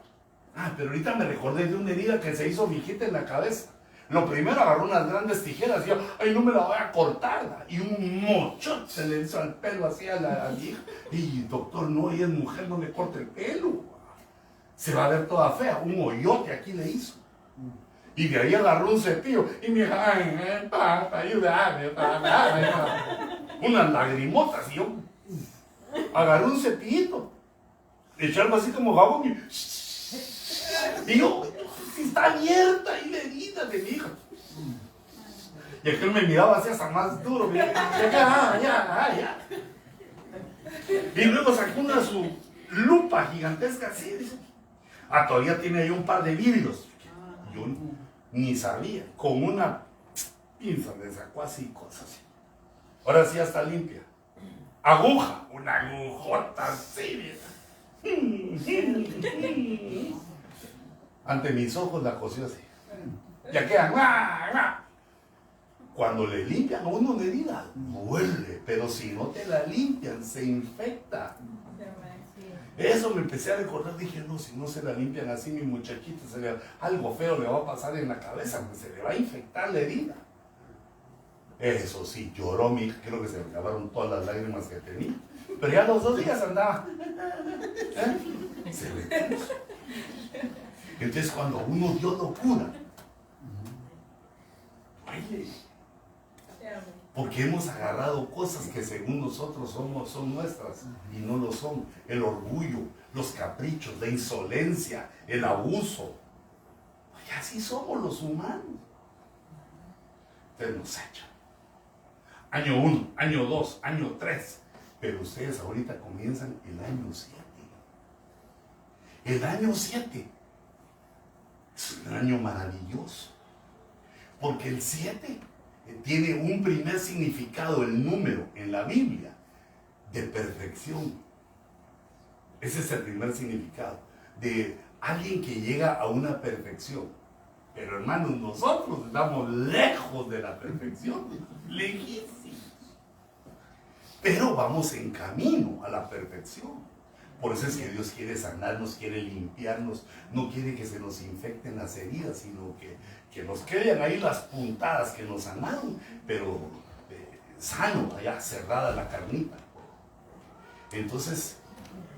Pero ahorita me recordé de una herida que se hizo mijita en la cabeza. Lo primero agarró unas grandes tijeras y yo, ay, no me la voy a cortar, ¿va? Y un mochón se le hizo al pelo así a la vieja. Y doctor, no, ella es mujer, no le corte el pelo, ¿va? Se va a ver toda fea, un hoyote aquí le hizo. Y de ahí agarró un cepillo y me dijo, ay, papá, ayúdame, papá. Unas lagrimotas y yo agarré un cepillito, le eché algo así como jabón y yo, si está abierta y la herida de mi hija. Y aquel me miraba así hasta más duro, me decía, ya. Y luego sacó una su lupa gigantesca así, dice, todavía tiene ahí un par de vidrios. Yo ni sabía, con una pinza le sacó así cosas así. Ahora sí ya está limpia. Aguja, una agujota así. Ante mis ojos la cosió así. Ya quedan. Cuando le limpian a uno una herida, duele, pero si no te la limpian, se infecta. Eso me empecé a recordar, dije, no, si no se la limpian así, mi muchachita, algo feo le va a pasar en la cabeza, pues se le va a infectar la herida. Eso sí, lloró mi hija, creo que se me acabaron todas las lágrimas que tenía. Pero ya los 2 días andaba. Se le puso. Entonces cuando uno Dios lo cura, baile. Porque hemos agarrado cosas que según nosotros son nuestras y no lo son. El orgullo, los caprichos, la insolencia, el abuso. Y así somos los humanos. Ustedes nos echan. Año 1, año 2, año 3. Pero ustedes ahorita comienzan el año 7. El año 7 es un año maravilloso. Porque el 7 tiene un primer significado, el número en la Biblia, de perfección. Ese es el primer significado, de alguien que llega a una perfección. Pero hermanos, nosotros estamos lejos de la perfección, lejísimos. Pero vamos en camino a la perfección. Por eso es que Dios quiere sanarnos, quiere limpiarnos, no quiere que se nos infecten las heridas, sino que nos queden ahí las puntadas que nos sanaron, pero sano, allá cerrada la carnita. Entonces,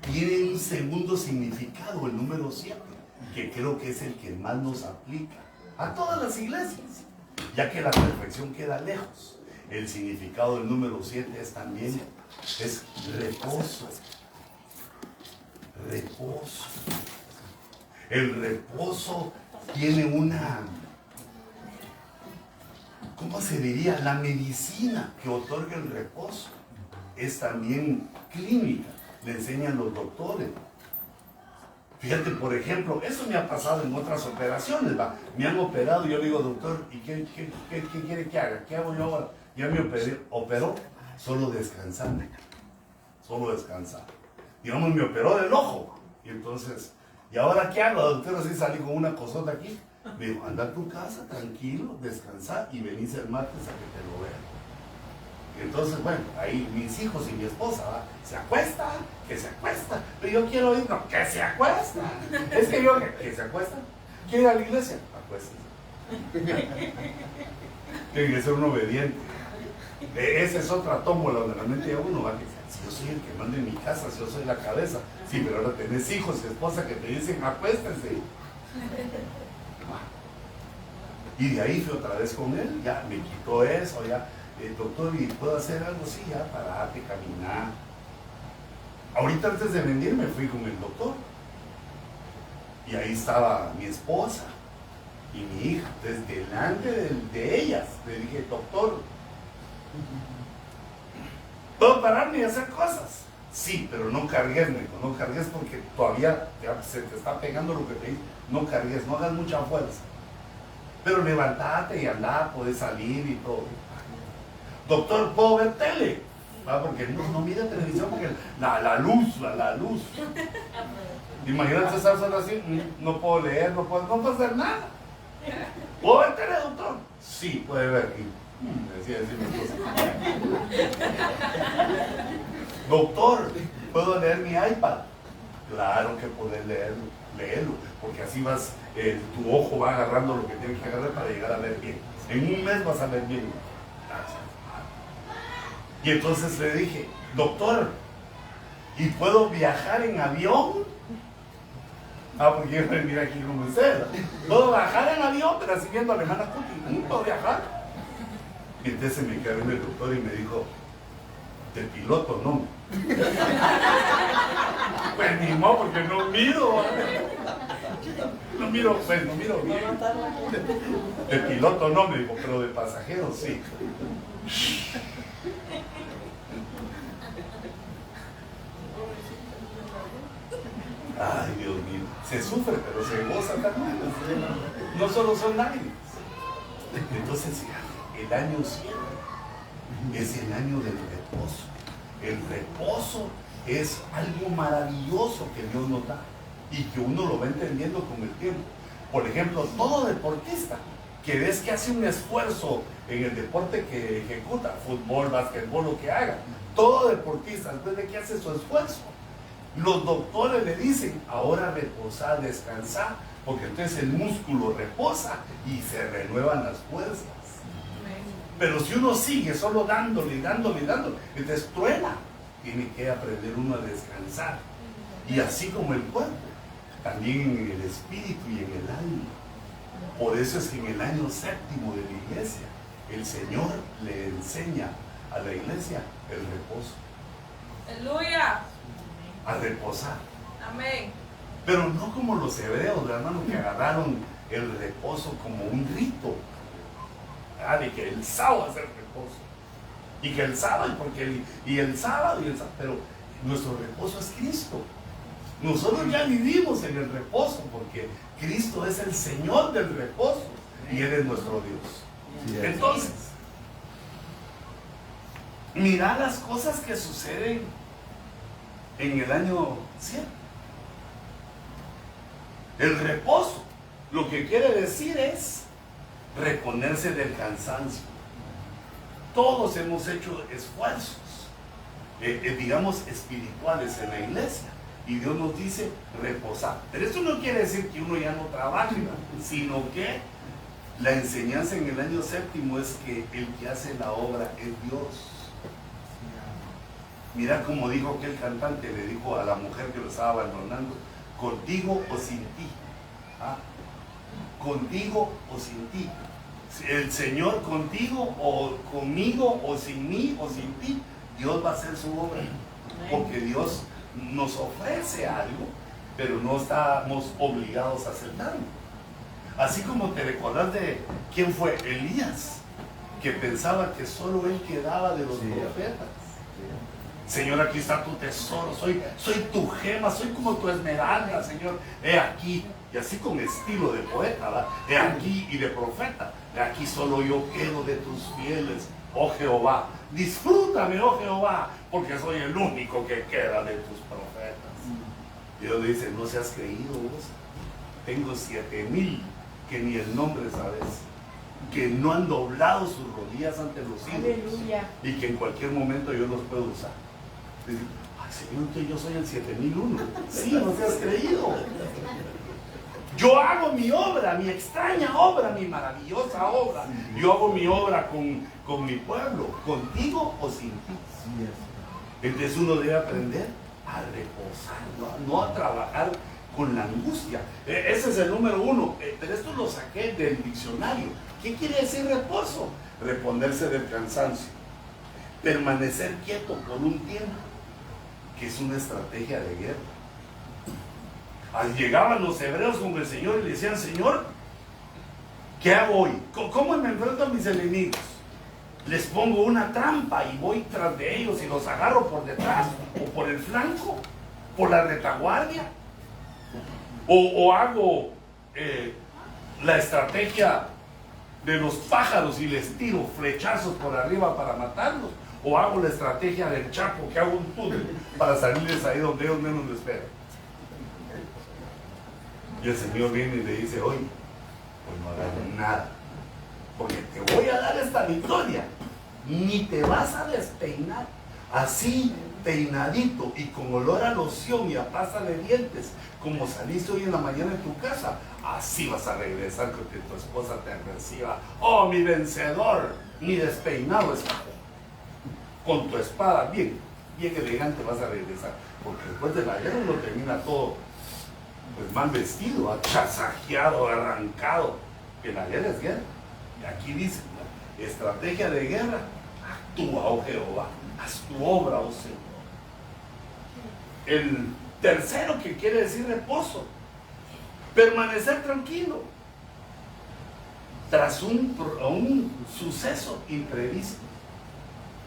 tiene un segundo significado el número 7, que creo que es el que más nos aplica a todas las iglesias, ya que la perfección queda lejos. El significado del número 7 es también, es reposo. Reposo. El reposo tiene una, ¿cómo se diría? La medicina que otorga el reposo es también clínica, le enseñan los doctores. Fíjate, por ejemplo, eso me ha pasado en otras operaciones, ¿va? Me han operado y yo le digo, doctor, ¿y qué quiere que haga? ¿Qué hago yo ahora? Ya me operó, solo descansarme, solo descansar. Digamos, me operó del ojo, y entonces, ¿y ahora qué hago? Doctor, así salí con una cosota aquí. Me dijo, anda a tu casa, tranquilo, descansar y venís el martes a que te lo vean. Y entonces, bueno, ahí mis hijos y mi esposa, ¿va? Se acuesta, que se acuesta. Pero yo quiero ir, no, que se acuesta. Es que yo, que se acuesta. ¿Quiere ir a la iglesia? Acuéstese. Tiene que ser un obediente. Esa es otra tómbola donde realmente a uno va que si yo soy el que manda en mi casa, si yo soy la cabeza. Sí, pero ahora tenés hijos y esposa que te dicen, acuéstense. Y de ahí fui otra vez con él, ya me quitó eso, ya, doctor, ¿y puedo hacer algo? Sí, ya, parate, caminar. Ahorita antes de venir me fui con el doctor. Y ahí estaba mi esposa y mi hija. Entonces, delante de ellas, le dije, doctor, ¿puedo pararme y hacer cosas? Sí, pero no cargues, me dijo, no cargues porque todavía se te está pegando lo que te dice. No cargues, no hagas mucha fuerza. Pero levantate y andá, podés salir y todo. Doctor, ¿puedo ver tele? ¿Va? Porque no mira televisión porque la luz. Imagínate estar solo así, no puedo leer, no puedo hacer nada. ¿Puedo ver tele, doctor? Sí, puede ver. Decía mi esposa. Doctor, ¿puedo leer mi iPad? Claro que podés leerlo. léelo, porque así vas, tu ojo va agarrando lo que tiene que agarrar para llegar a ver bien. En un mes vas a ver bien. Y entonces le dije, doctor, ¿y puedo viajar en avión? Porque yo venir aquí con usted. ¿Puedo viajar en avión? Pero así viendo a la hermana Putin, ¿puedo viajar? Y entonces me quedé el doctor y me dijo, de piloto no. Pues ni modo, porque no miro. No miro, pues no miro bien. De piloto no, me dijo, pero de pasajero sí. Ay, Dios mío, se sufre, pero se goza también. No solo son lágrimas. Entonces, el año 100 es el año del reposo. El reposo es algo maravilloso que Dios nos da y que uno lo va entendiendo con el tiempo. Por ejemplo, todo deportista que ves que hace un esfuerzo en el deporte que ejecuta, fútbol, básquetbol, lo que haga, todo deportista, después de que hace su esfuerzo, los doctores le dicen, ahora reposar, descansar, porque entonces el músculo reposa y se renuevan las fuerzas. Pero si uno sigue solo dándole, entonces truena. Tiene que aprender uno a descansar. Y así como el cuerpo, también en el espíritu y en el alma. Por eso es que en el año 7 de la iglesia, el Señor le enseña a la iglesia el reposo. Aleluya. A reposar. Amén. Pero no como los hebreos, hermano, que agarraron el reposo como un rito. De que el sábado es el reposo. Y que el sábado, el sábado, pero nuestro reposo es Cristo. Nosotros ya vivimos en el reposo porque Cristo es el Señor del reposo y Él es nuestro Dios. Entonces, mira las cosas que suceden en el año 100. El reposo, lo que quiere decir es reponerse del cansancio. Todos hemos hecho esfuerzos, digamos, espirituales en la iglesia. Y Dios nos dice reposar. Pero eso no quiere decir que uno ya no trabaje, sino que la enseñanza en el año 7 es que el que hace la obra es Dios. Mira como dijo aquel cantante, le dijo a la mujer que lo estaba abandonando, contigo o sin ti. Contigo o sin ti. El Señor contigo o conmigo o sin mí o sin ti, Dios va a hacer su obra. Porque Dios nos ofrece algo, pero no estamos obligados a aceptarlo. Así como te recordás de quién fue Elías, que pensaba que solo él quedaba de los profetas. Señor, aquí está tu tesoro, soy tu gema, soy como tu esmeralda, Señor, he aquí. Y así con estilo de poeta, ¿verdad? He aquí y de profeta, he aquí solo yo quedo de tus fieles, oh Jehová. Disfrútame, oh Jehová, porque soy el único que queda de tus profetas. Dios le dice, no seas creído vos. Tengo 7,000 que ni el nombre sabes, que no han doblado sus rodillas ante los ídolos y que en cualquier momento yo los puedo usar. Dice, ay Señor, yo soy el 7001. Sí, no seas creído. Yo hago mi obra, mi extraña obra, mi maravillosa obra. Yo hago mi obra con mi pueblo, contigo o sin ti. Entonces uno debe aprender a reposar, no a trabajar con la angustia. Ese es el número 1. Pero esto lo saqué del diccionario. ¿Qué quiere decir reposo? Reponerse del cansancio. Permanecer quieto por un tiempo, que es una estrategia de guerra. Llegaban los hebreos con el Señor y le decían, Señor, ¿qué hago hoy? ¿Cómo me enfrento a mis enemigos? Les pongo una trampa y voy tras de ellos y los agarro por detrás, o por el flanco, por la retaguardia, o hago la estrategia de los pájaros y les tiro flechazos por arriba para matarlos, o hago la estrategia del Chapo, que hago un túnel para salirles ahí donde ellos menos lo esperan. Y el Señor viene y le dice, hoy, pues no hagas nada, porque te voy a dar esta victoria, ni te vas a despeinar, así peinadito y con olor a loción y a pasta de dientes, como saliste hoy en la mañana de tu casa, así vas a regresar con que tu esposa te reciba. Oh, mi vencedor, mi despeinado está. Con tu espada bien elegante vas a regresar, porque después de la guerra uno termina todo pues mal vestido, achasajeado, arrancado, que la guerra es guerra. Y aquí dice, ¿no? Estrategia de guerra, actúa, oh Jehová, haz tu obra, oh Señor. El tercero, que quiere decir reposo, permanecer tranquilo tras un suceso imprevisto.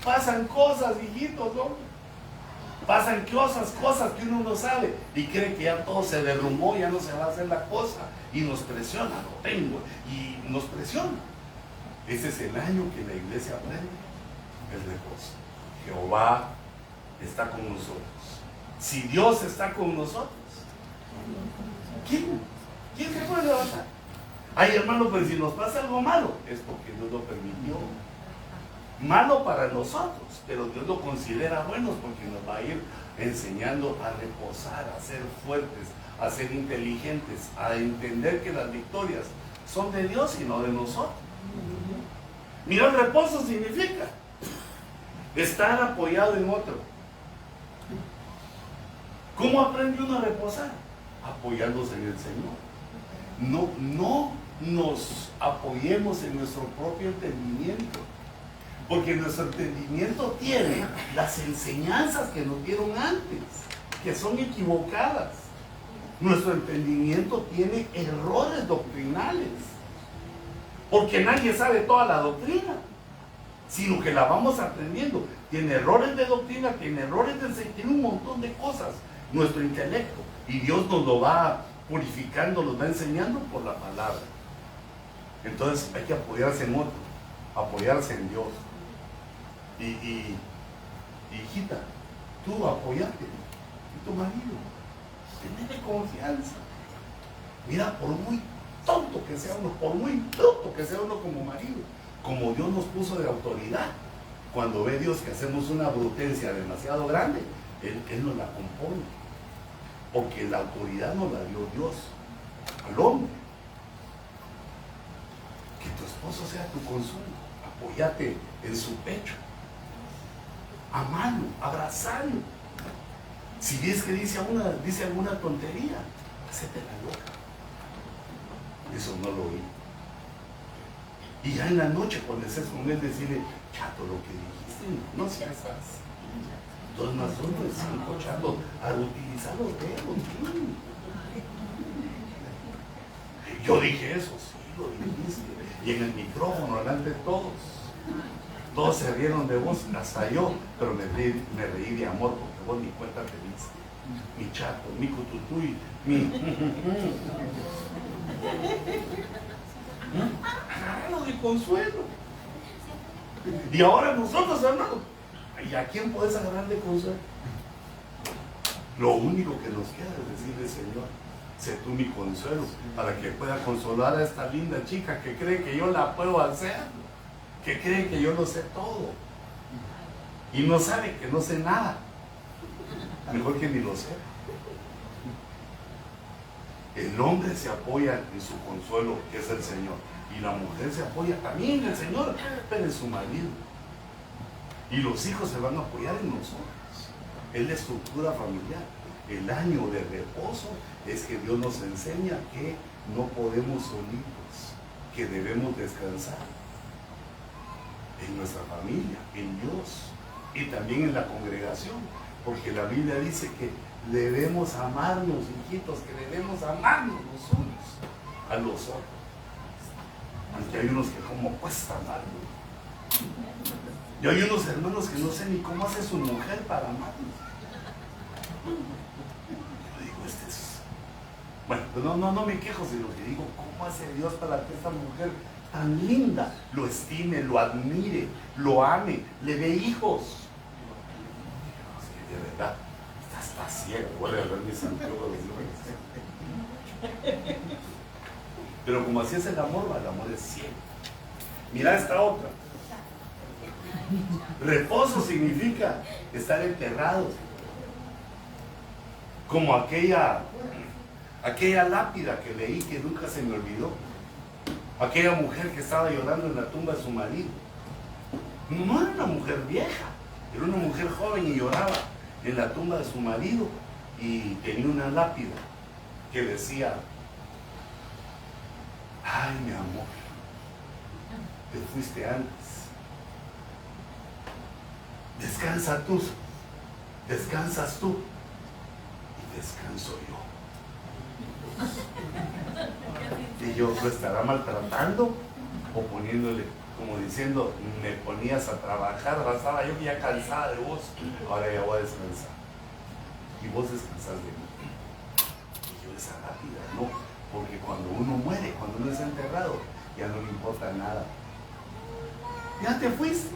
Pasan cosas, hijitos, ¿no? Pasan cosas que uno no sabe y cree que ya todo se derrumbó, ya no se va a hacer la cosa y nos presiona, lo tengo, y nos presiona. Ese es el año que la iglesia aprende el reposo. Jehová está con nosotros. Si Dios está con nosotros, ¿quién se puede levantar? Ay, hermano, pues si nos pasa algo malo, es porque Dios lo permitió. Malo para nosotros, pero Dios lo considera bueno porque nos va a ir enseñando a reposar, a ser fuertes, a ser inteligentes, a entender que las victorias son de Dios y no de nosotros. Mira, el reposo significa estar apoyado en otro. ¿Cómo aprende uno a reposar? Apoyándose en el Señor. No nos apoyemos en nuestro propio entendimiento, porque nuestro entendimiento tiene las enseñanzas que nos dieron antes, que son equivocadas. Nuestro entendimiento tiene errores doctrinales, porque nadie sabe toda la doctrina, sino que la vamos aprendiendo. Tiene errores de doctrina, tiene errores de enseñanza, tiene un montón de cosas, nuestro intelecto, y Dios nos lo va purificando, nos va enseñando por la palabra. Entonces hay que apoyarse en otro, apoyarse en Dios. Y hijita, tú apoyate, y tu marido, tenle confianza. Mira, por muy tonto que sea uno, por muy tonto que sea uno como marido, como Dios nos puso de autoridad, cuando ve Dios que hacemos una brutencia demasiado grande, Él nos la compone, porque la autoridad nos la dio Dios al hombre. Que tu esposo sea tu consuelo, apóyate en su pecho, amalo, abrazalo. Si ves que dice alguna tontería, hacete la loca. Eso no lo oí. Y ya en la noche, cuando estés con él, decirle, chato, lo que dijiste, no seas así. 2 más 2 es 5, chato, a utilizar los dedos. Yo dije eso, sí, lo dijiste. Y en el micrófono, delante de todos. Todos se rieron de vos, hasta yo, pero me reí de amor, porque vos ni cuenta te diste. Mi chato, mi cututuy, mi... Agárralo de consuelo. Y ahora nosotros, hermanos, ¿y a quién puedes agarrar de consuelo? Lo único que nos queda es decirle, Señor, sé tú mi consuelo, para que pueda consolar a esta linda chica que cree que yo la puedo hacer, que cree que yo lo sé todo y no sabe que no sé nada. Mejor que ni lo sé. El hombre se apoya en su consuelo, que es el Señor, y la mujer se apoya también en el Señor, pero en su marido. Y los hijos se van a apoyar en nosotros. Es la estructura familiar. El año de reposo es que Dios nos enseña que no podemos solitos, que debemos descansar en nuestra familia, en Dios y también en la congregación, porque la Biblia dice que debemos amarnos, hijitos, que debemos amarnos los unos a los otros. Aunque hay unos que como cuesta amarnos. Yo hay unos hermanos que no sé ni cómo hace su mujer para amarnos. Yo digo, bueno, pues no me quejo, sino que digo, ¿cómo hace Dios para que esta mujer tan linda lo estime, lo admire, lo ame, le dé hijos? Es que de verdad, está ciego, voy a ver mis anteojos. Pero como así es el amor es ciego. Mira esta otra. Reposo significa estar enterrado. Como aquella lápida que leí que nunca se me olvidó. Aquella mujer que estaba llorando en la tumba de su marido. No era una mujer vieja, era una mujer joven y lloraba en la tumba de su marido y tenía una lápida que decía: ay, mi amor, te fuiste antes. Descansa tú, descansas tú y descanso yo. Y yo, ¿lo estará maltratando o poniéndole, como diciendo, me ponías a trabajar? Estaba yo ya cansada de vos, ahora ya voy a descansar y vos descansás de mí? Y yo, esa lápida, no, porque cuando uno muere, cuando uno es enterrado, ya no le importa nada, ya te fuiste.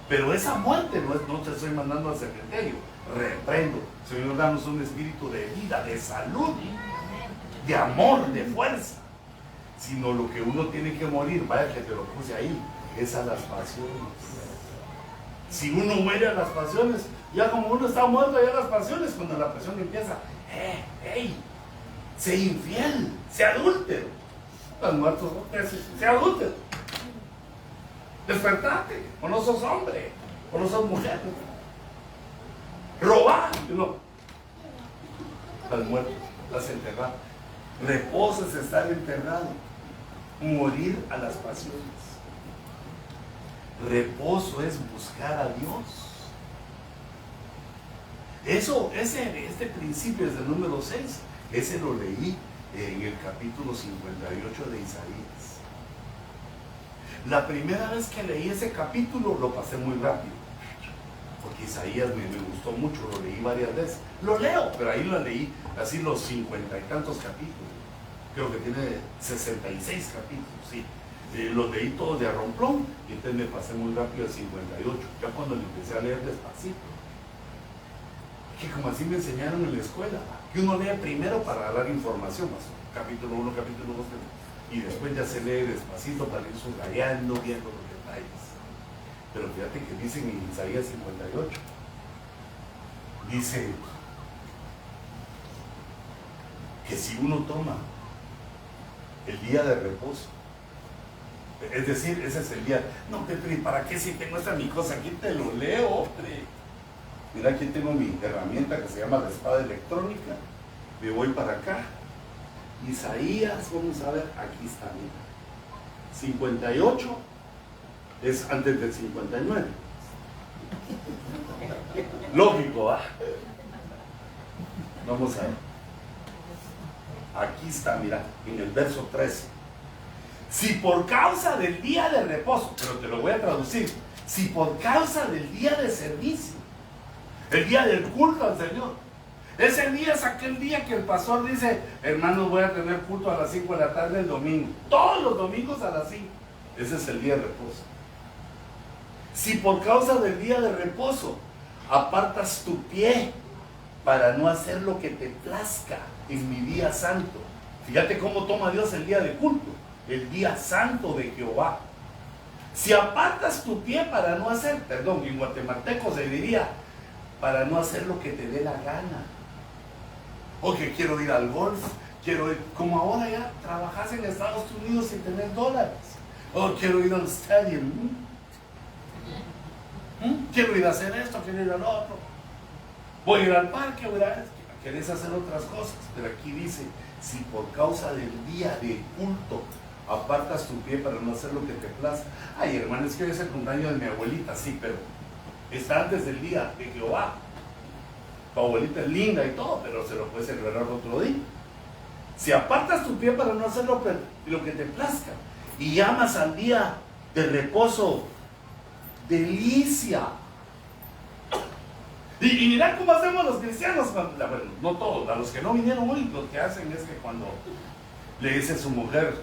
Pero esa muerte no te estoy mandando al cementerio, reprendo. Señor, danos un espíritu de vida, de salud, de amor, de fuerza. Sino lo que uno tiene que morir, vaya que te lo puse ahí, es a las pasiones. Si uno muere a las pasiones, ya como uno está muerto ya a las pasiones, cuando la pasión empieza, sé infiel, sé adúltero. Estás muerto, sé adúltero. Despertate, o no sos hombre, o no sos mujer. Robar, no. Estás muerto, estás enterrado. Reposo es estar enterrado, morir a las pasiones. Reposo es buscar a Dios. Este principio es el número 6, ese lo leí en el capítulo 58 de Isaías. La primera vez que leí ese capítulo lo pasé muy rápido, porque Isaías me gustó mucho, lo leí varias veces. Lo leo, pero ahí lo leí así los 50 y tantos capítulos. Creo que tiene 66 capítulos, sí. Los leí todos de arromplón y entonces me pasé muy rápido al 58. Ya cuando le empecé a leer despacito, que como así me enseñaron en la escuela, que uno lee primero para dar información, capítulo 1, capítulo 2, y después ya se lee despacito para ir subrayando, viendo los detalles. Pero fíjate que dicen en Isaías 58, dice que si uno toma el día de reposo, es decir, ese es el día, no, Petri, ¿para qué si tengo esta mi cosa? Aquí te lo leo, hombre. Mira, aquí tengo mi herramienta que se llama la espada electrónica. Me voy para acá. Isaías, vamos a ver, aquí está, mira. 58 es antes del 59. Lógico, ¿ah? Vamos a ver. Aquí está, mira, en el verso 13. Si por causa del día de reposo, pero te lo voy a traducir, si por causa del día de servicio, el día del culto al Señor, ese día es aquel día que el pastor dice, hermanos, voy a tener culto a las 5 de la tarde el domingo, todos los domingos a las 5, ese es el día de reposo. Si por causa del día de reposo apartas tu pie para no hacer lo que te plazca en mi día santo, fíjate cómo toma Dios el día de culto, el día santo de Jehová. Si apartas tu pie para no hacer, perdón, en guatemalteco se diría, para no hacer lo que te dé la gana. O que quiero ir al golf, quiero ir, como ahora ya trabajas en Estados Unidos sin tener dólares. O quiero ir al estadio. Quiero ir a hacer esto, quiero ir al otro. Voy a ir al parque, voy a querés hacer otras cosas. Pero aquí dice, si por causa del día de culto apartas tu pie para no hacer lo que te plazca. Ay, hermano, es que hoy es el cumpleaños de mi abuelita, sí, pero está antes del día de Jehová. Tu abuelita es linda y todo, pero se lo puedes celebrar otro día. Si apartas tu pie para no hacer lo que te plazca y llamas al día de reposo delicia. Y mirá cómo hacemos los cristianos, bueno, no todos, a los que no vinieron hoy, lo que hacen es que cuando le dice a su mujer,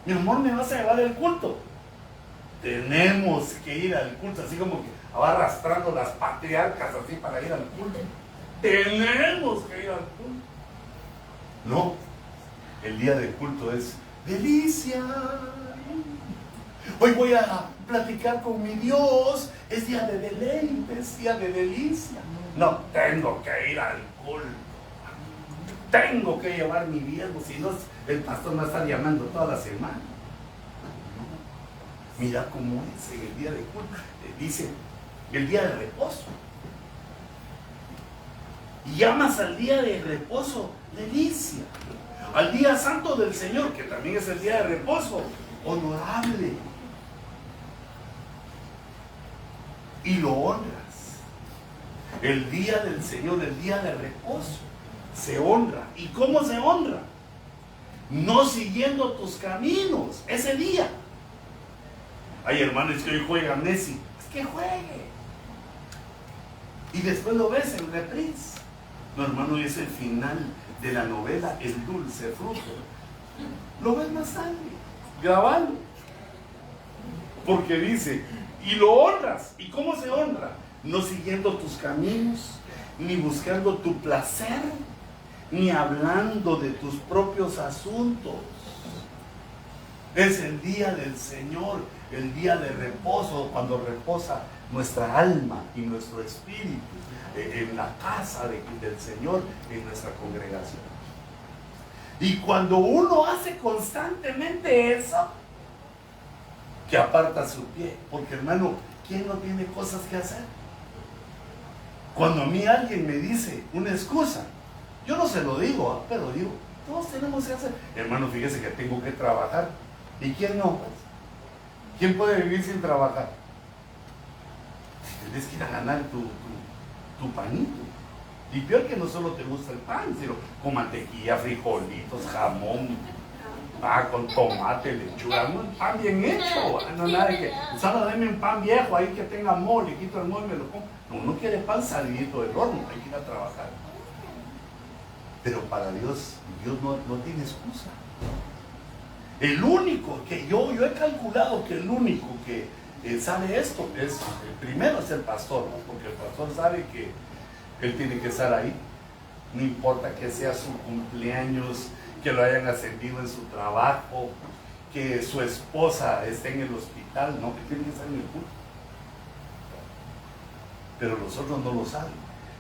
mi amor, ¿me vas a llevar el culto? Tenemos que ir al culto, así como que va arrastrando las patriarcas así para ir al culto. Tenemos que ir al culto. No, el día de culto es delicia. Hoy voy a platicar con mi Dios, es día de deleite, es día de delicia. No, tengo que ir al culto, tengo que llevar mi diezmo, si no el pastor me va a estar llamando toda la semana. Mira cómo es en el día de culto, dice el día de reposo. Y llamas al día de reposo delicia, al día santo del Señor, que también es el día de reposo, honorable. Y lo honras. El día del Señor, el día de reposo, se honra. ¿Y cómo se honra? No siguiendo tus caminos ese día. Hay hermanos que hoy juegan Messi, es que juegue. Y después lo ves en reprise. No, hermano, es el final de la novela El Dulce Fruto. Lo ves más tarde, grabalo. Porque dice, y lo honras. ¿Y cómo se honra? No siguiendo tus caminos, ni buscando tu placer, ni hablando de tus propios asuntos. Es el día del Señor, el día de reposo, cuando reposa nuestra alma y nuestro espíritu en la casa del Señor, en nuestra congregación. Y cuando uno hace constantemente eso, que aparta su pie, porque hermano, ¿quién no tiene cosas que hacer? Cuando a mí alguien me dice una excusa, yo no se lo digo, pero digo, todos tenemos que hacer. Hermano, fíjese que tengo que trabajar. ¿Y quién no? ¿Quién puede vivir sin trabajar? Tienes que ir a ganar tu panito. Y peor que no solo te gusta el pan, sino con mantequilla, frijolitos, jamón, con tomate, lechuga, un pan bien hecho. No nada de que, solo deme un pan viejo ahí que tenga mole, quito el mole y me lo como. No, uno quiere pan salidito del horno, hay que ir a trabajar. Pero para Dios no tiene excusa. El único que yo he calculado que el único que sabe esto es, el primero es el pastor, ¿no? Porque el pastor sabe que él tiene que estar ahí, no importa que sea su cumpleaños, que lo hayan ascendido en su trabajo, que su esposa esté en el hospital, no, que tiene que estar en el culto. Pero los otros no lo saben.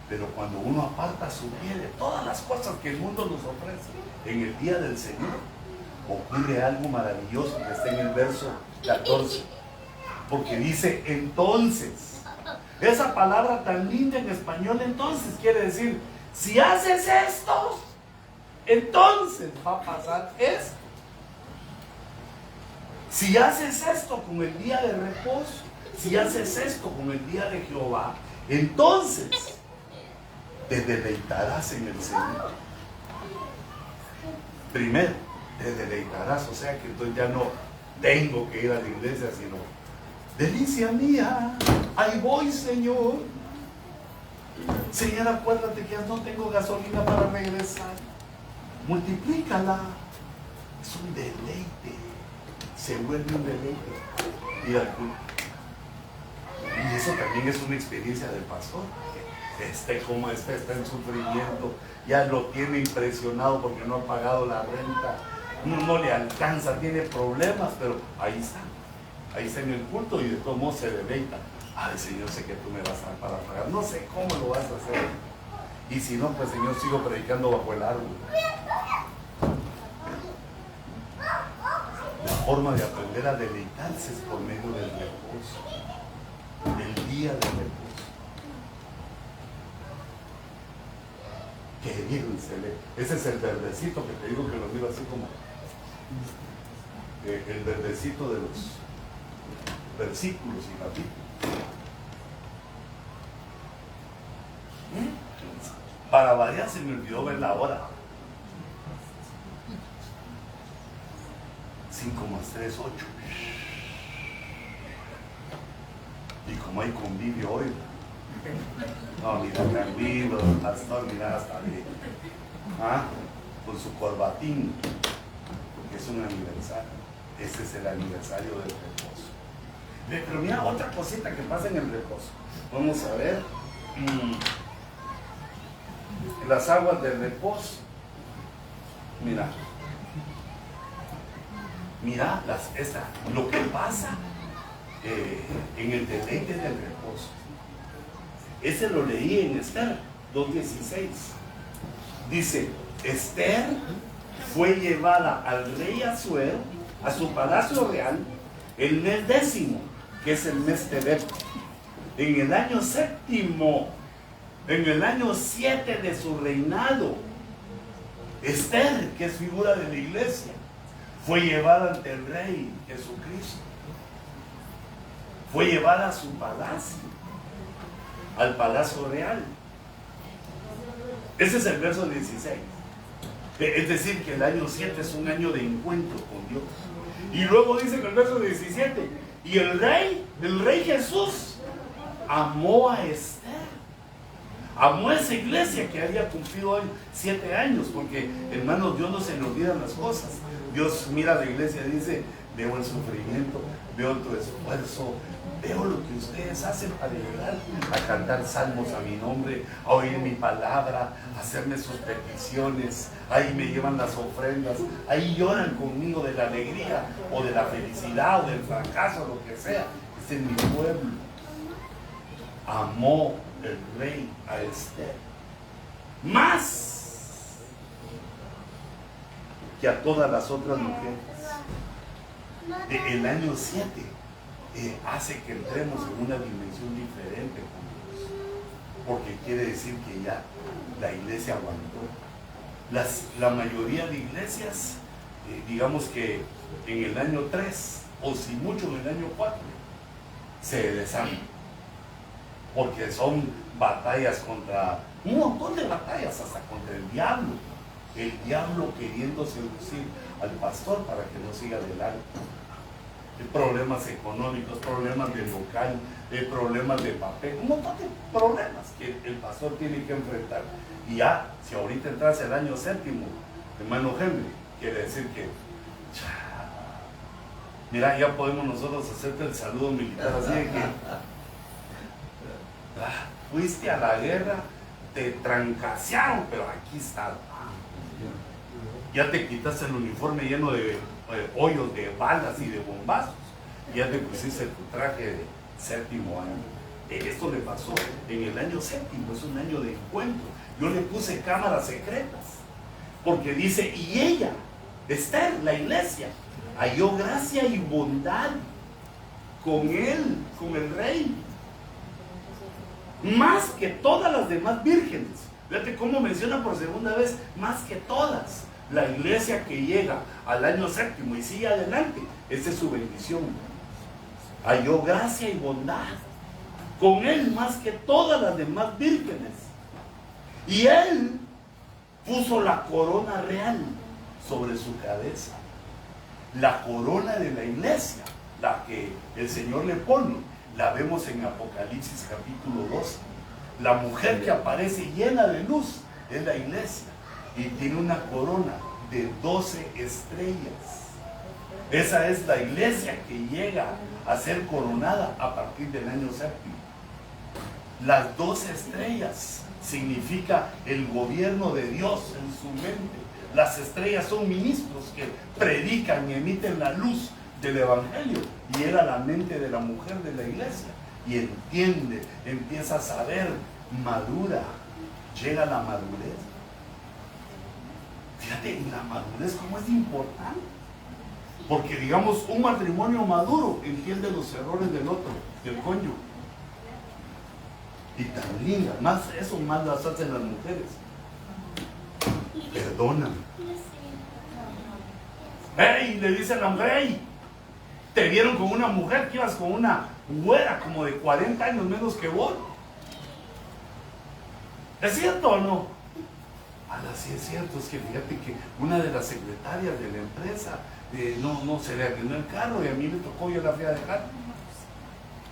Pero cuando uno aparta su pie de todas las cosas que el mundo nos ofrece, en el día del Señor, ocurre algo maravilloso que está en el verso 14. Porque dice entonces. Esa palabra tan linda en español, entonces, quiere decir, si haces esto, entonces va a pasar esto. Si haces esto con el día de reposo, si haces esto con el día de Jehová, entonces te deleitarás en el Señor. Primero, te deleitarás, o sea que entonces ya no tengo que ir a la iglesia, sino delicia mía, ahí voy, Señor. Señor, acuérdate que ya no tengo gasolina para regresar. Multiplícala. Es un deleite. Se vuelve un deleite ir al culto. Y eso también es una experiencia del pastor. Como está en sufrimiento, ya lo tiene impresionado porque no ha pagado la renta, no le alcanza, tiene problemas, pero ahí está en el culto y de todos modos se deleita. Ay, Señor, sé que tú me vas a dar para pagar, no sé cómo lo vas a hacer, y si no, pues Señor, sigo predicando bajo el árbol. La forma de aprender a deleitarse es por medio del reposo, del día de reposo. Que bien se lee. Ese es el verdecito que te digo que lo miro así como el verdecito de los versículos y capítulos. Para variar se me olvidó ver la hora. 5 más 3, 8. Y como hay convivio hoy, no, mira, tranquilo, pastor, mira, hasta bien. Con su corbatín, porque es un aniversario. Ese es el aniversario del reposo. Pero mira, otra cosita que pasa en el reposo. Vamos a ver. Las aguas del reposo. Mira, lo que pasa en el deleite del reposo. Ese lo leí en Esther 2:16. Dice, Esther fue llevada al rey Asuero a su palacio real el mes 10º, que es el mes Tebet, en el año 7º, en el año 7 de su reinado. Esther, que es figura de la iglesia, fue llevada ante el rey Jesucristo. Fue llevada a su palacio, al palacio real. Ese es el verso 16. Es decir, que el año 7 es un año de encuentro con Dios. Y luego dice en el verso 17, y el rey Jesús amó a Esther. Amó a esa iglesia que había cumplido hoy 7 años, porque hermanos, Dios no se le olvidan las cosas. Dios mira a la iglesia y dice, veo el sufrimiento, veo tu esfuerzo, veo lo que ustedes hacen para llegar a cantar salmos a mi nombre, a oír mi palabra, a hacerme sus peticiones. Ahí me llevan las ofrendas, ahí lloran conmigo de la alegría o de la felicidad o del fracaso, lo que sea. Este es mi pueblo. Amó el rey a Esther más que a todas las otras mujeres. El año 7 hace que entremos en una dimensión diferente con Dios, porque quiere decir que ya la iglesia aguantó. La mayoría de iglesias, digamos que en el año 3 o si mucho en el año 4 se desarman, porque son batallas contra un montón de batallas, hasta contra el diablo queriendo seducir al pastor para que no siga adelante. Problemas económicos, problemas de local, problemas de papel, un montón de problemas que el pastor tiene que enfrentar. Y ya, si ahorita entras el año 7, hermano Henry, quiere decir que mira, ya podemos nosotros hacerte el saludo militar así de que fuiste a la guerra, te trancasearon, pero aquí está. Ya te quitaste el uniforme lleno de hoyos, de balas y de bombazos. Y ya te pusiste tu traje de 7º año. Esto le pasó en el año 7º, es un año de encuentro. Yo le puse cámaras secretas, porque dice, y ella, Esther, la iglesia, halló gracia y bondad con él, con el rey, más que todas las demás vírgenes. Fíjate cómo menciona por segunda vez, más que todas. La iglesia que llega al año 7º y sigue adelante, esa es su bendición. Halló gracia y bondad con él más que todas las demás vírgenes. Y él puso la corona real sobre su cabeza. La corona de la iglesia, la que el Señor le pone, la vemos en Apocalipsis capítulo 12. La mujer que aparece llena de luz es la iglesia y tiene una corona de 12 estrellas. Esa es la iglesia que llega a ser coronada a partir del año 7. Las 12 estrellas significa el gobierno de Dios en su mente. Las estrellas son ministros que predican y emiten la luz del evangelio, y era la mente de la mujer de la iglesia, y entiende, empieza a saber, madura, llega la madurez. Fíjate, la madurez cómo es importante, porque digamos un matrimonio maduro entiende los errores del otro, del cónyuge, y tan linda, más eso más las hacen las mujeres. Perdóname. ¡Hey! Le dice a la mujer, ¡hey! Te vieron con una mujer que ibas con una güera como de 40 años menos que vos. ¿Es cierto o no? Sí es cierto, es que fíjate que una de las secretarias de la empresa no se le arruinó el carro y a mí me tocó, yo la fui a dejar.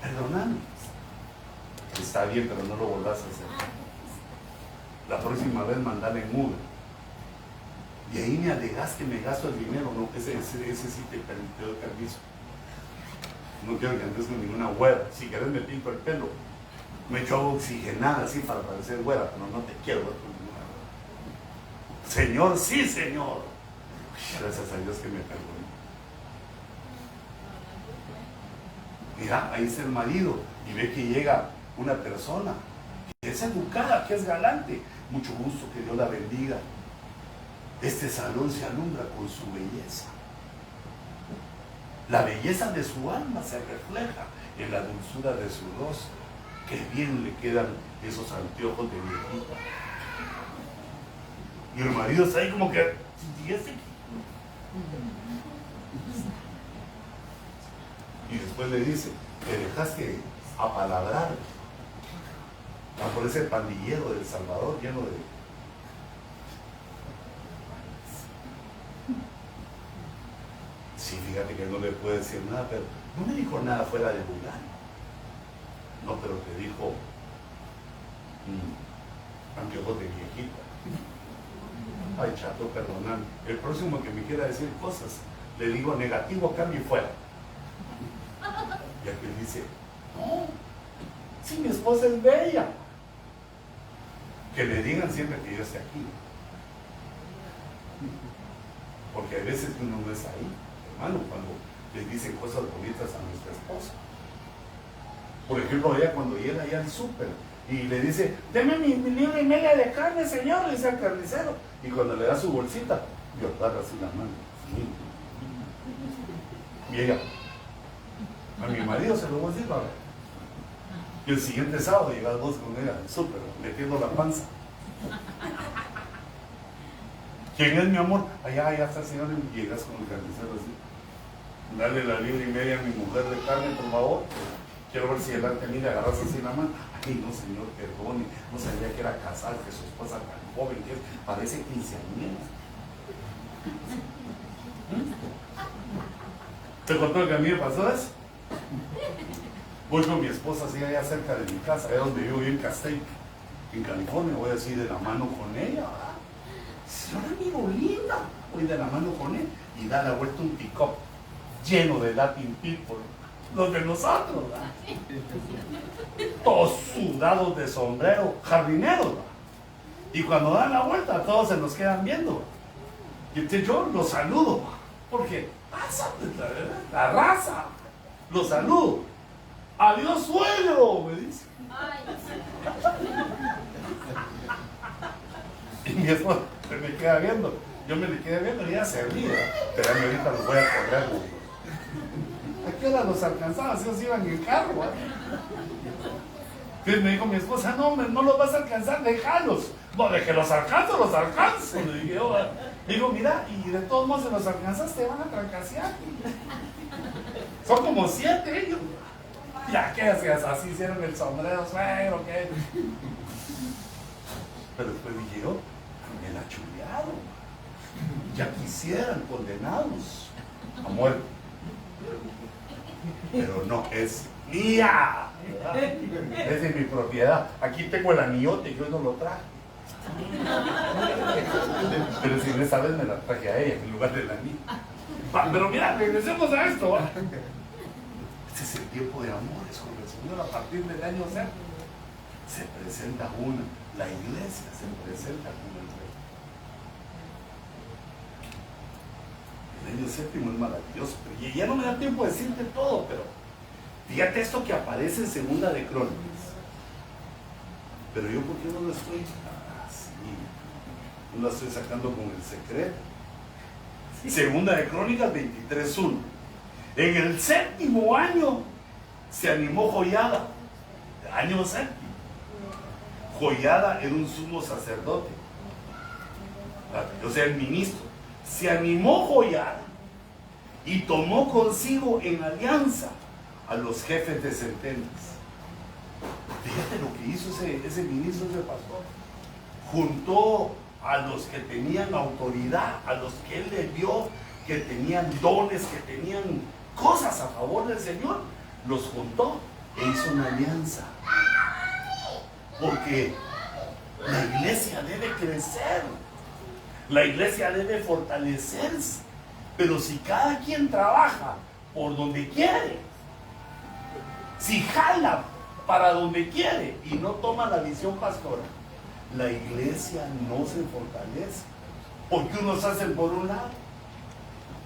Perdóname. Está bien, pero no lo volvás a hacer. La próxima vez mandale en Uber. Y ahí me alegas que me gasto el dinero. No, ese sí te doy permiso. No quiero que andes con ninguna güera. Si querés me pinto el pelo. Me echo agua oxigenada así para parecer güera, pero no te quiero ver con ninguna güera. Señor, sí, Señor. Gracias a Dios que me perdonó. Mira, ahí está el marido y ve que llega una persona que es educada, que es galante. Mucho gusto, que Dios la bendiga. Este salón se alumbra con su belleza. La belleza de su alma se refleja en la dulzura de su rostro. Qué bien le quedan esos anteojos de viejita. Y el marido está ahí como que, ¿y ese? Y después le dice, te dejaste apalabrar por ese pandillero del Salvador lleno de... Sí, fíjate que no le puede decir nada, pero no me dijo nada fuera de lugar. No, pero te dijo anteojos de viejita. Ay, chato, perdonad. El próximo que me quiera decir cosas, le digo negativo, cambio y fuera. Y aquel dice, no, si mi esposa es bella. Que le digan siempre que yo esté aquí. Porque hay veces que uno no es ahí, hermano, cuando le dicen cosas bonitas a nuestra esposa. Por ejemplo, ella cuando llega allá al súper y le dice, deme mi libra y media de carne, señor, le dice al carnicero. Y cuando le da su bolsita, yo agarro así la mano. Y ella, a mi marido se lo voy a decir ahora. Y el siguiente sábado llegas vos con ella al súper, metiendo la panza. ¿Quién es mi amor? Allá está el señor, y llegas con el carnicero así. Dale la libra y media a mi mujer de carne, por favor. Quiero ver si delante de mí le agarras así la mano. Ay, no, señor, perdone. No sabía que era casado, que su esposa tan joven que es. Parece quinceañera. ¿Te contó que a mí me pasó eso? Voy con mi esposa así allá cerca de mi casa, allá donde vivo, en Castell, en California. Voy así de la mano con ella, ¿verdad? Señora, amigo, linda. Voy de la mano con él y da la vuelta un pick-up lleno de Latin people, los de nosotros, ¿verdad? Todos sudados de sombrero, jardineros, ¿verdad? Y cuando dan la vuelta, todos se nos quedan viendo. Y entonces yo los saludo, porque pasa la raza. Los saludo. Adiós, suegro, me dice. Y mi esposa me queda viendo. Yo me le quedé viendo y ella se ríe. Pero ahorita los voy a correr. ¿A qué hora los alcanzaba? Si ellos iban en el carro. Entonces me dijo mi esposa, no, no los vas a alcanzar, déjalos. No, de que los alcanzo. Le dije, oh, digo, mira, y de todos modos, si los alcanzas, te van a trancasear. Son como 7 ellos. Ya, ¿qué hacías? Así hicieron el sombrero, suegro, ¿qué? Pero después dije yo, me la chulearon. Ya quisieran condenados a muerte. Pero no, es mía. Es de mi propiedad. Aquí tengo el anillote y yo no lo traje. Pero si esa vez me la traje a ella en lugar del anillo. Pero mira, regresemos a esto. ¿Va? Este es el tiempo de amores con el Señor. A partir del año 7 se presenta una. La iglesia se presenta como el rey. El año 7 es maravilloso. Y ya no me da tiempo de decirte todo, pero fíjate esto que aparece en Segunda de Crónicas. Pero yo, ¿por qué no lo estoy así? No la estoy sacando con el secreto. Segunda de Crónicas 23:1. En el 7º año se animó Joiada. Año 7. Joiada era un sumo sacerdote, o sea, el ministro. Se animó Joiada y tomó consigo en alianza a los jefes de centenas. Fíjate lo que hizo ese ministro, ese pastor. Juntó a los que tenían autoridad, a los que él le dio que tenían dones, que tenían cosas a favor del Señor, los juntó e hizo una alianza. Porque la iglesia debe crecer, la iglesia debe fortalecerse, pero si cada quien trabaja por donde quiere, si jala para donde quiere y no toma la visión pastoral, la iglesia no se fortalece, porque unos hacen por un lado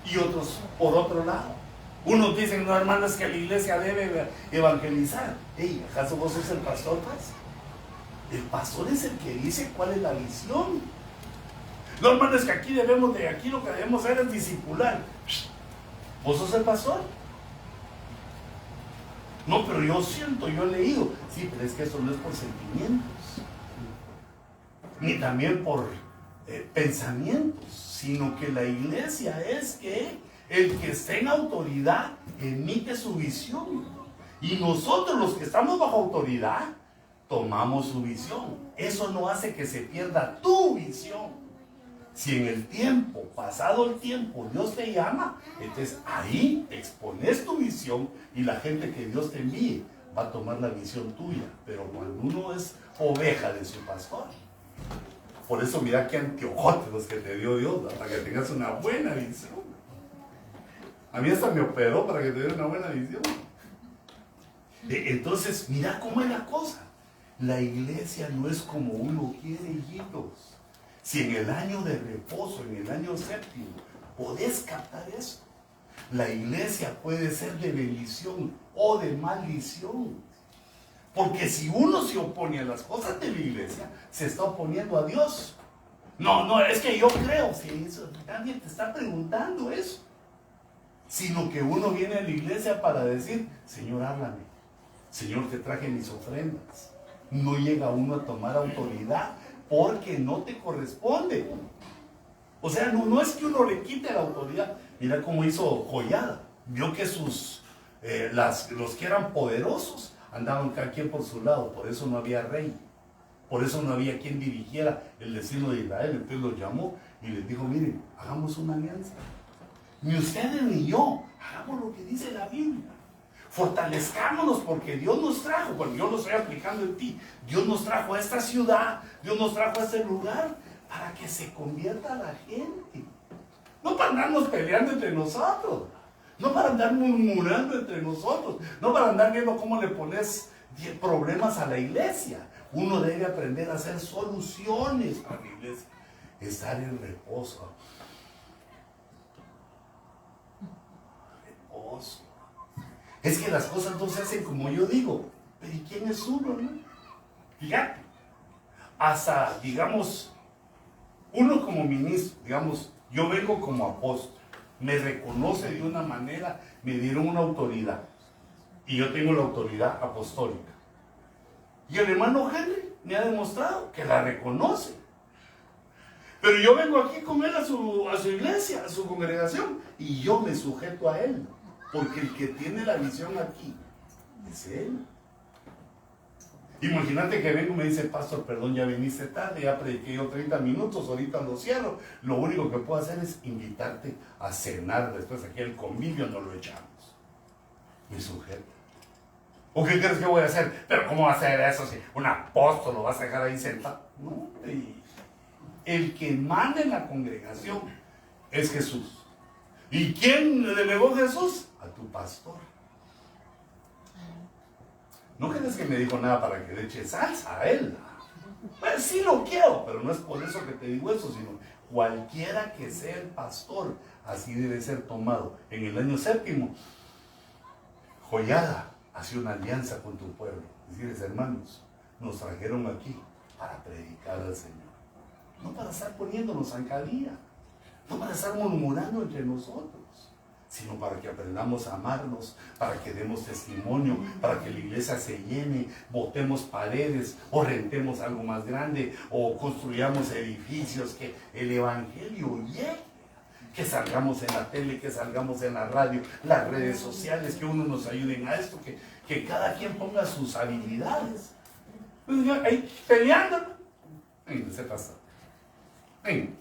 y otros por otro lado. Unos dicen, no hermano, es que la iglesia debe evangelizar. Ey, ¿acaso vos sos el pastor, pues? El pastor es el que dice cuál es la visión. No hermano, es que aquí lo que debemos hacer es discipular. ¿Vos sos el pastor? No, pero yo siento, yo he leído. Sí, pero es que eso no es por sentimientos, ni también por pensamientos, sino que la iglesia es que el que esté en autoridad emite su visión. Y nosotros los que estamos bajo autoridad tomamos su visión. Eso no hace que se pierda tu visión. Si en el tiempo, pasado el tiempo, Dios te llama, entonces ahí expones tu visión y la gente que Dios te envíe va a tomar la visión tuya. Pero cuando uno es oveja de su pastor, por eso mira qué anteojotes los que te dio Dios, ¿no? Para que tengas una buena visión. A mí hasta me operó para que te dé una buena visión. Entonces, mira cómo es la cosa. La iglesia no es como uno quiere, hijitos. Si en el año de reposo, en el año séptimo, podés captar eso, la iglesia puede ser de bendición o de maldición. Porque si uno se opone a las cosas de la iglesia, se está oponiendo a Dios. No, es que yo creo, si eso, nadie te está preguntando eso. Sino que uno viene a la iglesia para decir, Señor, háblame. Señor, te traje mis ofrendas. No llega uno a tomar autoridad porque no te corresponde. O sea, no es que uno le quite la autoridad. Mira cómo hizo Joyada. Vio que los que eran poderosos andaban cada quien por su lado. Por eso no había rey. Por eso no había quien dirigiera el destino de Israel. Entonces los llamó y les dijo, miren, hagamos una alianza. Ni ustedes ni yo, hagamos lo que dice la Biblia. Fortalezcámonos porque Dios nos trajo, bueno, yo lo estoy aplicando en ti. Dios nos trajo a esta ciudad, Dios nos trajo a este lugar para que se convierta la gente. No para andarnos peleando entre nosotros, no para andar murmurando entre nosotros, no para andar viendo cómo le pones problemas a la iglesia. Uno debe aprender a hacer soluciones para la iglesia, estar en reposo. Reposo. Es que las cosas no se hacen como yo digo. Pero ¿y quién es uno, no? Fíjate. Hasta, digamos, uno como ministro, digamos, yo vengo como apóstol. Me reconoce de una manera, me dieron una autoridad. Y yo tengo la autoridad apostólica. Y el hermano Henry me ha demostrado que la reconoce. Pero yo vengo aquí con él a su iglesia, a su congregación. Y yo me sujeto a él. Porque el que tiene la visión aquí es él. Imagínate que vengo y me dice, pastor, perdón, ya viniste tarde, ya prediqué yo 30 minutos, ahorita lo cierro. Lo único que puedo hacer es invitarte a cenar después aquí el convivio, no lo echamos. Me sujeto. ¿O qué crees que voy a hacer? Pero ¿cómo va a hacer eso si un apóstol lo vas a dejar ahí sentado? No, el que manda en la congregación es Jesús. ¿Y quién le delegó Jesús? A tu pastor. No crees que me dijo nada para que le eche salsa a él. Pues sí lo quiero, pero no es por eso que te digo eso, sino cualquiera que sea el pastor, así debe ser tomado. En el año séptimo, Joyada hace una alianza con tu pueblo. Decirles, hermanos, nos trajeron aquí para predicar al Señor. No para estar poniéndonos zancadilla, no para estar murmurando entre nosotros, sino para que aprendamos a amarnos, para que demos testimonio, para que la iglesia se llene, botemos paredes, o rentemos algo más grande, o construyamos edificios, que el evangelio llegue, que salgamos en la tele, que salgamos en la radio, las redes sociales, que uno nos ayuden a esto, que cada quien ponga sus habilidades. Entonces, ahí peleando, venga, se pasa, venga,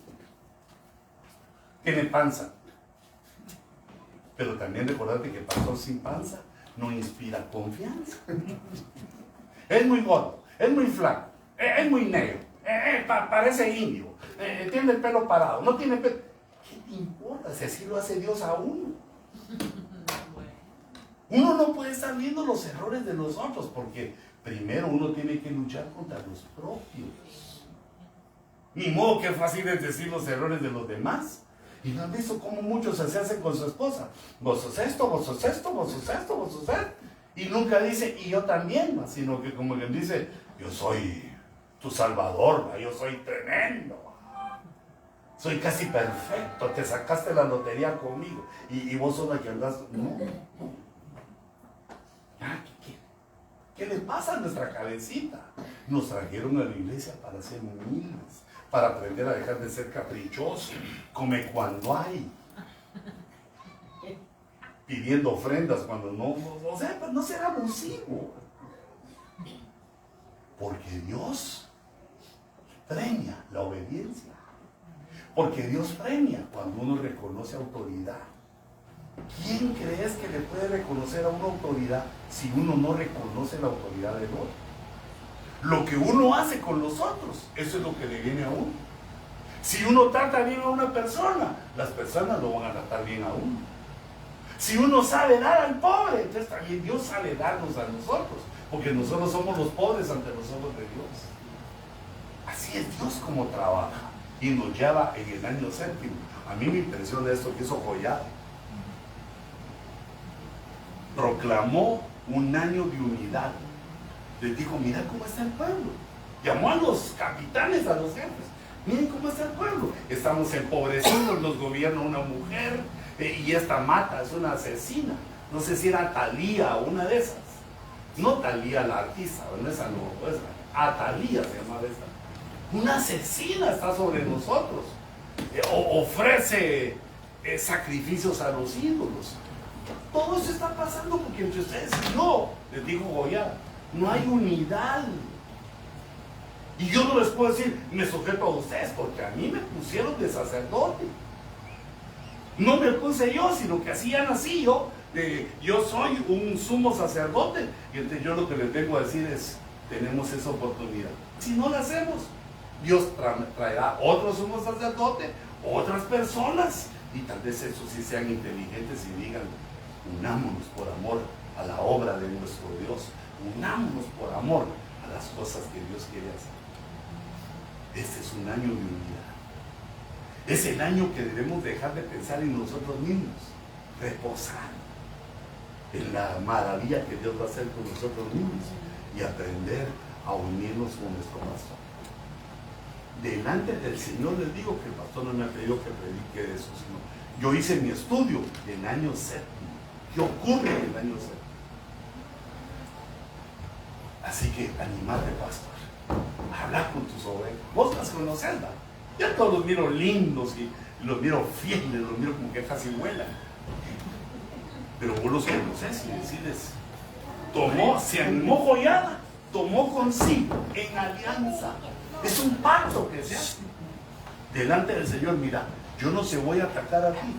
tiene panza. Pero también recordate que el pastor sin panza no inspira confianza. Es muy gordo, es muy flaco, es muy negro, parece indio, tiene el pelo parado, no tiene pelo. ¿Qué te importa si así lo hace Dios a uno? Uno no puede estar viendo los errores de los otros, porque primero uno tiene que luchar contra los propios. Ni modo que fácil es decir los errores de los demás. Y no han visto cómo muchos se hacen con su esposa. Vos sos esto, vos sos esto, vos sos esto, vos sos esto. Y nunca dice, y yo también, sino que como quien dice, yo soy tu salvador, yo soy tremendo. Soy casi perfecto, te sacaste la lotería conmigo. Y vos sos la que andás. No. ¿Qué le pasa a nuestra cabecita? Nos trajeron a la iglesia para ser humildes, para aprender a dejar de ser caprichosos, come cuando hay, pidiendo ofrendas cuando no, o sea, pues no ser abusivo. Porque Dios premia la obediencia. Porque Dios premia cuando uno reconoce autoridad. ¿Quién crees que le puede reconocer a una autoridad si uno no reconoce la autoridad del otro? Lo que uno hace con los otros, eso es lo que le viene a uno. Si uno trata bien a una persona, las personas lo van a tratar bien a uno. Si uno sabe dar al pobre, entonces también Dios sabe darnos a nosotros, porque nosotros somos los pobres ante los ojos de Dios. Así es Dios como trabaja y nos lleva en el año séptimo. A mí me impresiona esto que hizo Joyada. Proclamó un año de unidad. Les dijo, mira cómo está el pueblo. Llamó a los capitanes, a los jefes. Miren cómo está el pueblo. Estamos empobrecidos, nos gobierna una mujer y esta mata, es una asesina. No sé si era Talía o una de esas. No Talía la artista, no esa no, esa. Atalía se llamaba esta. Una asesina está sobre nosotros. Ofrece sacrificios a los ídolos. Todo eso está pasando porque entre ustedes y yo, les dijo Goya, no hay unidad. Y yo no les puedo decir, me sujeto a ustedes, porque a mí me pusieron de sacerdote. No me puse yo, sino que así ya nací yo. Yo soy un sumo sacerdote. Y entonces yo lo que les vengo a decir es, tenemos esa oportunidad. Si no la hacemos, Dios traerá otro sumo sacerdote, otras personas. Y tal vez esos sí sean inteligentes y digan, unámonos por amor a la obra de nuestro Dios. Unámonos por amor a las cosas que Dios quiere hacer. Este es un año de unidad. Es el año que debemos dejar de pensar en nosotros mismos, reposar en la maravilla que Dios va a hacer con nosotros mismos y aprender a unirnos con nuestro pastor. Delante del Señor les digo que el pastor no me ha pedido que predique de eso, sino yo hice mi estudio en el año séptimo. ¿Qué ocurre en el año séptimo? Así que animate, pastor. Habla con tus ovejas. Vos las conoces, ¿verdad? Yo a todos los miro lindos y los miro fieles, los miro como que casi vuelan. Pero vos los conoces y decides. Se animó Joyada, tomó consigo en alianza. Es un pacto que se hace. Delante del Señor, mira, yo no te voy a atacar a ti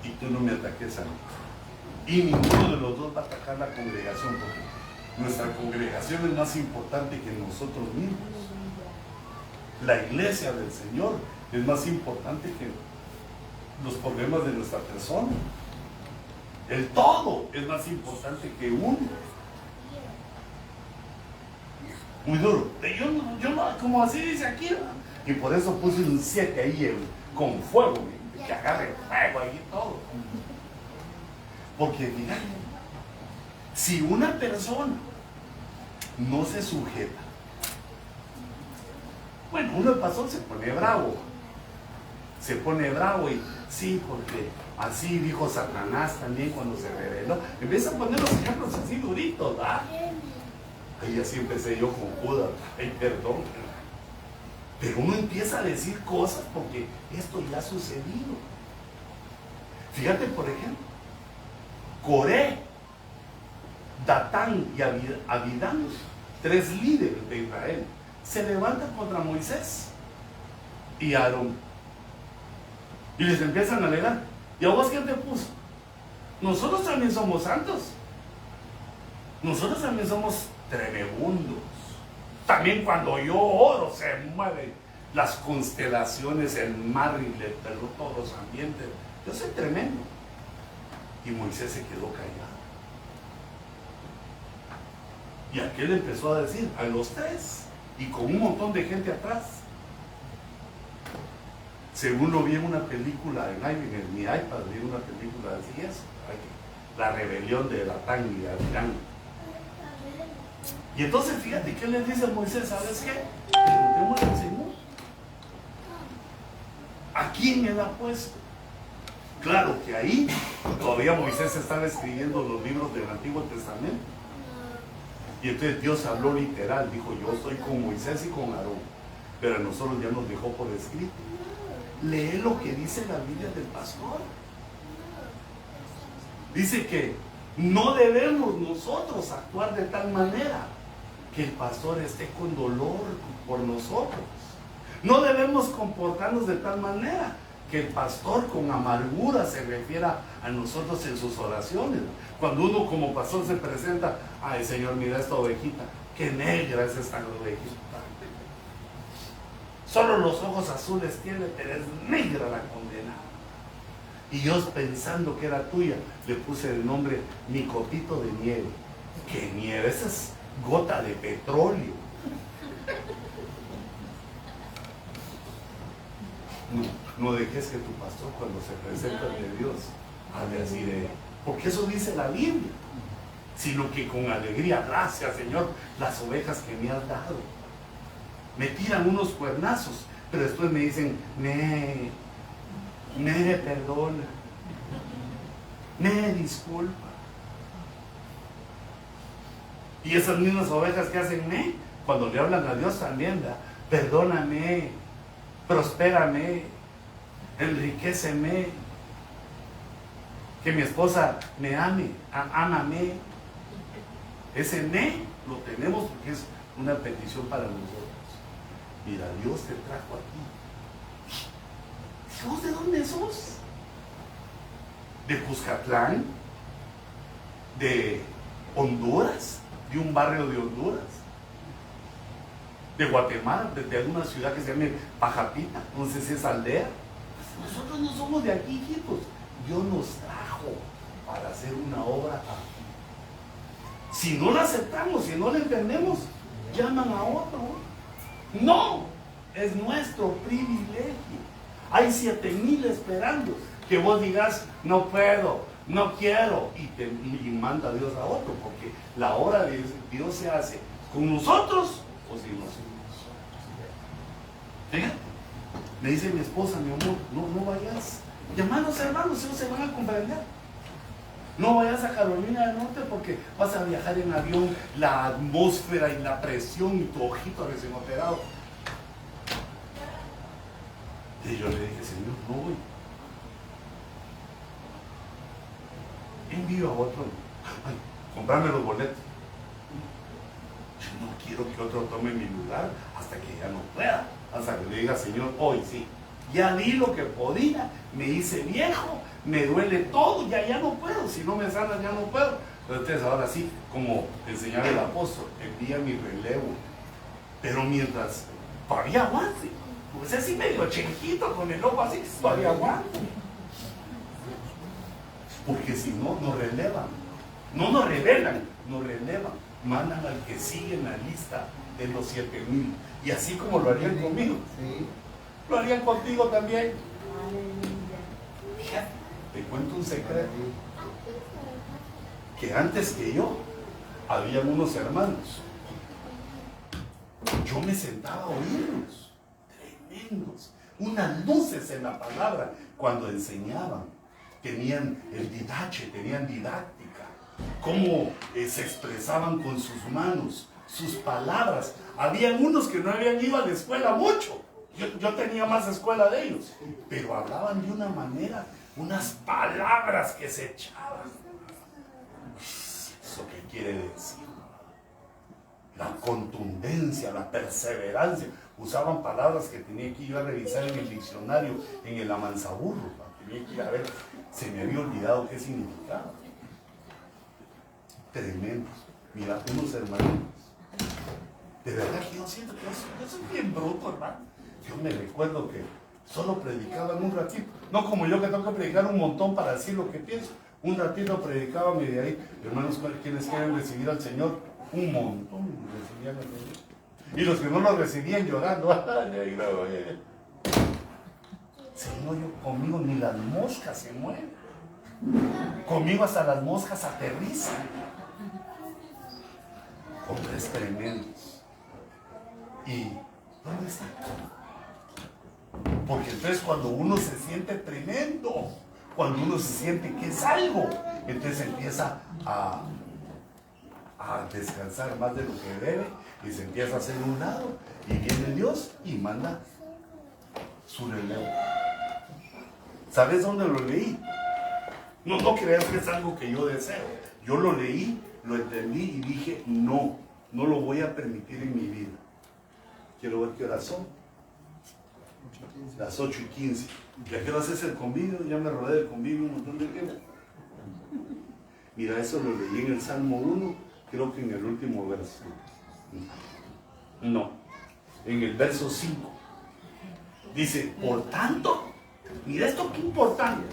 y tú no me ataques a mí. Y ninguno de los dos va a atacar la congregación, porque nuestra congregación es más importante que nosotros mismos. La iglesia del Señor es más importante que los problemas de nuestra persona. El todo es más importante que uno. Muy duro. Yo no, como así dice aquí, ¿verdad? Y por eso puse un 7 ahí con fuego, que agarre fuego ahí y todo. Porque fíjate, si una persona no se sujeta, bueno, uno el pastor se pone bravo y sí, porque así dijo Satanás también cuando se rebeló. Empieza a poner los ejemplos así duritos, ¿verdad? Ahí así empecé yo con Judas, ay, perdón. Pero uno empieza a decir cosas porque esto ya ha sucedido. Fíjate, por ejemplo, Coré, Datán y Abidán, 3 líderes de Israel, se levantan contra Moisés y Aarón. Y les empiezan a alegar. ¿Y a vos quién te puso? Nosotros también somos santos. Nosotros también somos tremendos. También cuando yo oro se mueven las constelaciones, el mar y todos los ambientes. Yo soy tremendo. Y Moisés se quedó callado. Y aquel empezó a decir, a los 3, y con un montón de gente atrás, Según lo vi en una película en mi iPad, vi una película así es, la rebelión de Datán y Abiram. Y entonces fíjate que le dice a Moisés, ¿sabes qué? Preguntémosle al Señor. ¿A quién él ha puesto? Claro que ahí todavía Moisés estaba escribiendo los libros del Antiguo Testamento. Y entonces Dios habló literal, dijo, yo estoy con Moisés y con Aarón, pero a nosotros ya nos dejó por escrito. Lee lo que dice la Biblia del pastor. Dice que no debemos nosotros actuar de tal manera que el pastor esté con dolor por nosotros. No debemos comportarnos de tal manera que el pastor con amargura se refiera a nosotros en sus oraciones. Cuando uno como pastor se presenta, ay Señor, mira esta ovejita, qué negra es esta ovejita. Solo los ojos azules tiene, pero es negra la condenada. Y yo pensando que era tuya, le puse el nombre mi copito de nieve. ¿Qué nieve? Esa es gota de petróleo. No dejes que tu pastor cuando se presenta ante Dios hable así de... Porque eso dice la Biblia. Sino que con alegría, gracias Señor, las ovejas que me has dado. Me tiran unos cuernazos, pero después me dicen, me perdona, me disculpa. Y esas mismas ovejas que hacen cuando le hablan a Dios también, ¿verdad? Perdóname, prospérame, enriquéceme, que mi esposa me ame, ámame. Ese lo tenemos porque es una petición para nosotros. Mira, Dios te trajo aquí. ¿Dios de dónde sos? ¿De Cuscatlán? ¿De Honduras? ¿De un barrio de Honduras? ¿De Guatemala? ¿De alguna ciudad que se llame Pajapita? No sé si es aldea. Nosotros no somos de aquí, hijitos. Dios nos trajo para hacer una obra aquí. Si no la aceptamos, si no la entendemos, llaman a otro. No, es nuestro privilegio. Hay 7,000 esperando que vos digas, no puedo, no quiero, y manda a Dios a otro, porque la obra de Dios se hace con nosotros o sin nosotros. Fíjate, me dice mi esposa, mi amor, no vayas. Llamanos hermanos, ellos se van a comprender. No vayas a Carolina del Norte porque vas a viajar en avión, la atmósfera y la presión y tu ojito recién operado. Y yo le dije, Señor, no voy. Envío a otro. Ay, comprarme los boletos. Yo no quiero que otro tome mi lugar hasta que ya no pueda. Hasta que le diga, Señor, hoy sí. Ya di lo que podía, me hice viejo, me duele todo, ya no puedo, si no me sanas ya no puedo. Entonces ahora sí, como enseñaba el apóstol, envía mi relevo. Pero mientras todavía aguante, pues así medio chenjito con el ojo así, todavía aguante. Porque si no, nos relevan. No nos revelan, nos relevan. Mandan al que sigue en la lista de los 7,000. Y así como lo harían conmigo. Sí. Lo harían contigo también. Fíjate, te cuento un secreto. Que antes que yo, había unos hermanos. Yo me sentaba a oírlos. Tremendos. Unas luces en la palabra cuando enseñaban. Tenían el didache, tenían didáctica. Cómo se expresaban con sus manos, sus palabras. Habían unos que no habían ido a la escuela mucho. Yo tenía más escuela de ellos, pero hablaban de una manera, unas palabras que se echaban. ¿Eso qué quiere decir? La contundencia, la perseverancia. Usaban palabras que tenía que ir a revisar en el diccionario, en el amansaburro. Tenía que ir a ver, se me había olvidado qué significaba. Tremendos. Mira, unos hermanos. De verdad que yo siento que yo soy bien bruto, hermano. Yo me recuerdo que solo predicaban un ratito, no como yo que tengo que predicar un montón para decir lo que pienso. Un ratito predicaban y de ahí, hermanos, quienes quieren recibir al Señor, un montón recibían al Señor. Y los que no lo recibían llorando, Señor, yo conmigo ni las moscas se mueven. Conmigo hasta las moscas aterrizan. Hombres tremendos. ¿Y dónde está? Porque entonces cuando uno se siente tremendo, cuando uno se siente que es algo, entonces empieza a descansar más de lo que debe y se empieza a hacer un lado y viene Dios y manda su relevo. ¿Sabes dónde lo leí? No creas que es algo que yo deseo. Yo lo leí, lo entendí y dije, no lo voy a permitir en mi vida. Quiero ver qué horas son. Las 8:15. ¿Y a qué hora es el convivio? Ya me rodé del convivio un montón de tiempo. Mira, eso lo leí en el Salmo 1, creo que en el último verso. No, en el verso 5. Dice, por tanto, mira esto qué importante.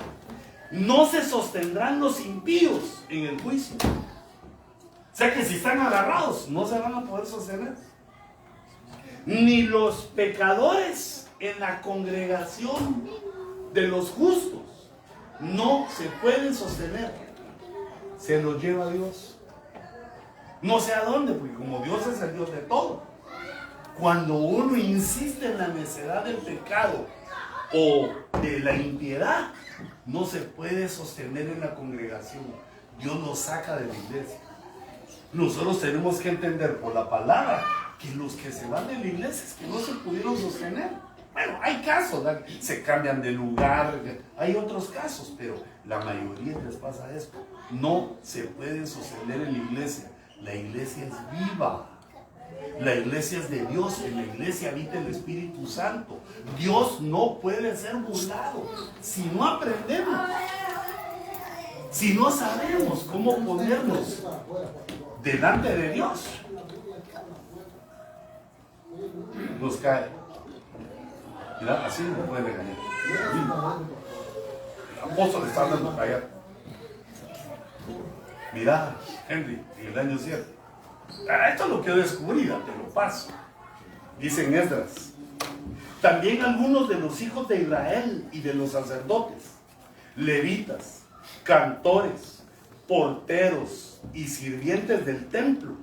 No se sostendrán los impíos en el juicio. O sea que si están agarrados, no se van a poder sostener. Ni los pecadores en la congregación de los justos no se pueden sostener. Se los lleva Dios. No sé a dónde, porque como Dios es el Dios de todo. Cuando uno insiste en la necedad del pecado o de la impiedad, no se puede sostener en la congregación. Dios nos saca de la iglesia. Nosotros tenemos que entender por la palabra que los que se van de la iglesia es que no se pudieron sostener. Bueno, hay casos, ¿verdad? Se cambian de lugar, hay otros casos, pero la mayoría les pasa esto. No se puede sostener en la iglesia. La iglesia es viva. La iglesia es de Dios, en la iglesia habita el Espíritu Santo. Dios no puede ser burlado. Si no aprendemos, si no sabemos cómo ponernos delante de Dios, nos cae. Mira, así no puede regañar. El apóstol está hablando para allá. Mira, Henry, en el año 7. Esto lo que descubrí, te lo paso. Dice en Esdras. También algunos de los hijos de Israel y de los sacerdotes, levitas, cantores, porteros y sirvientes del templo,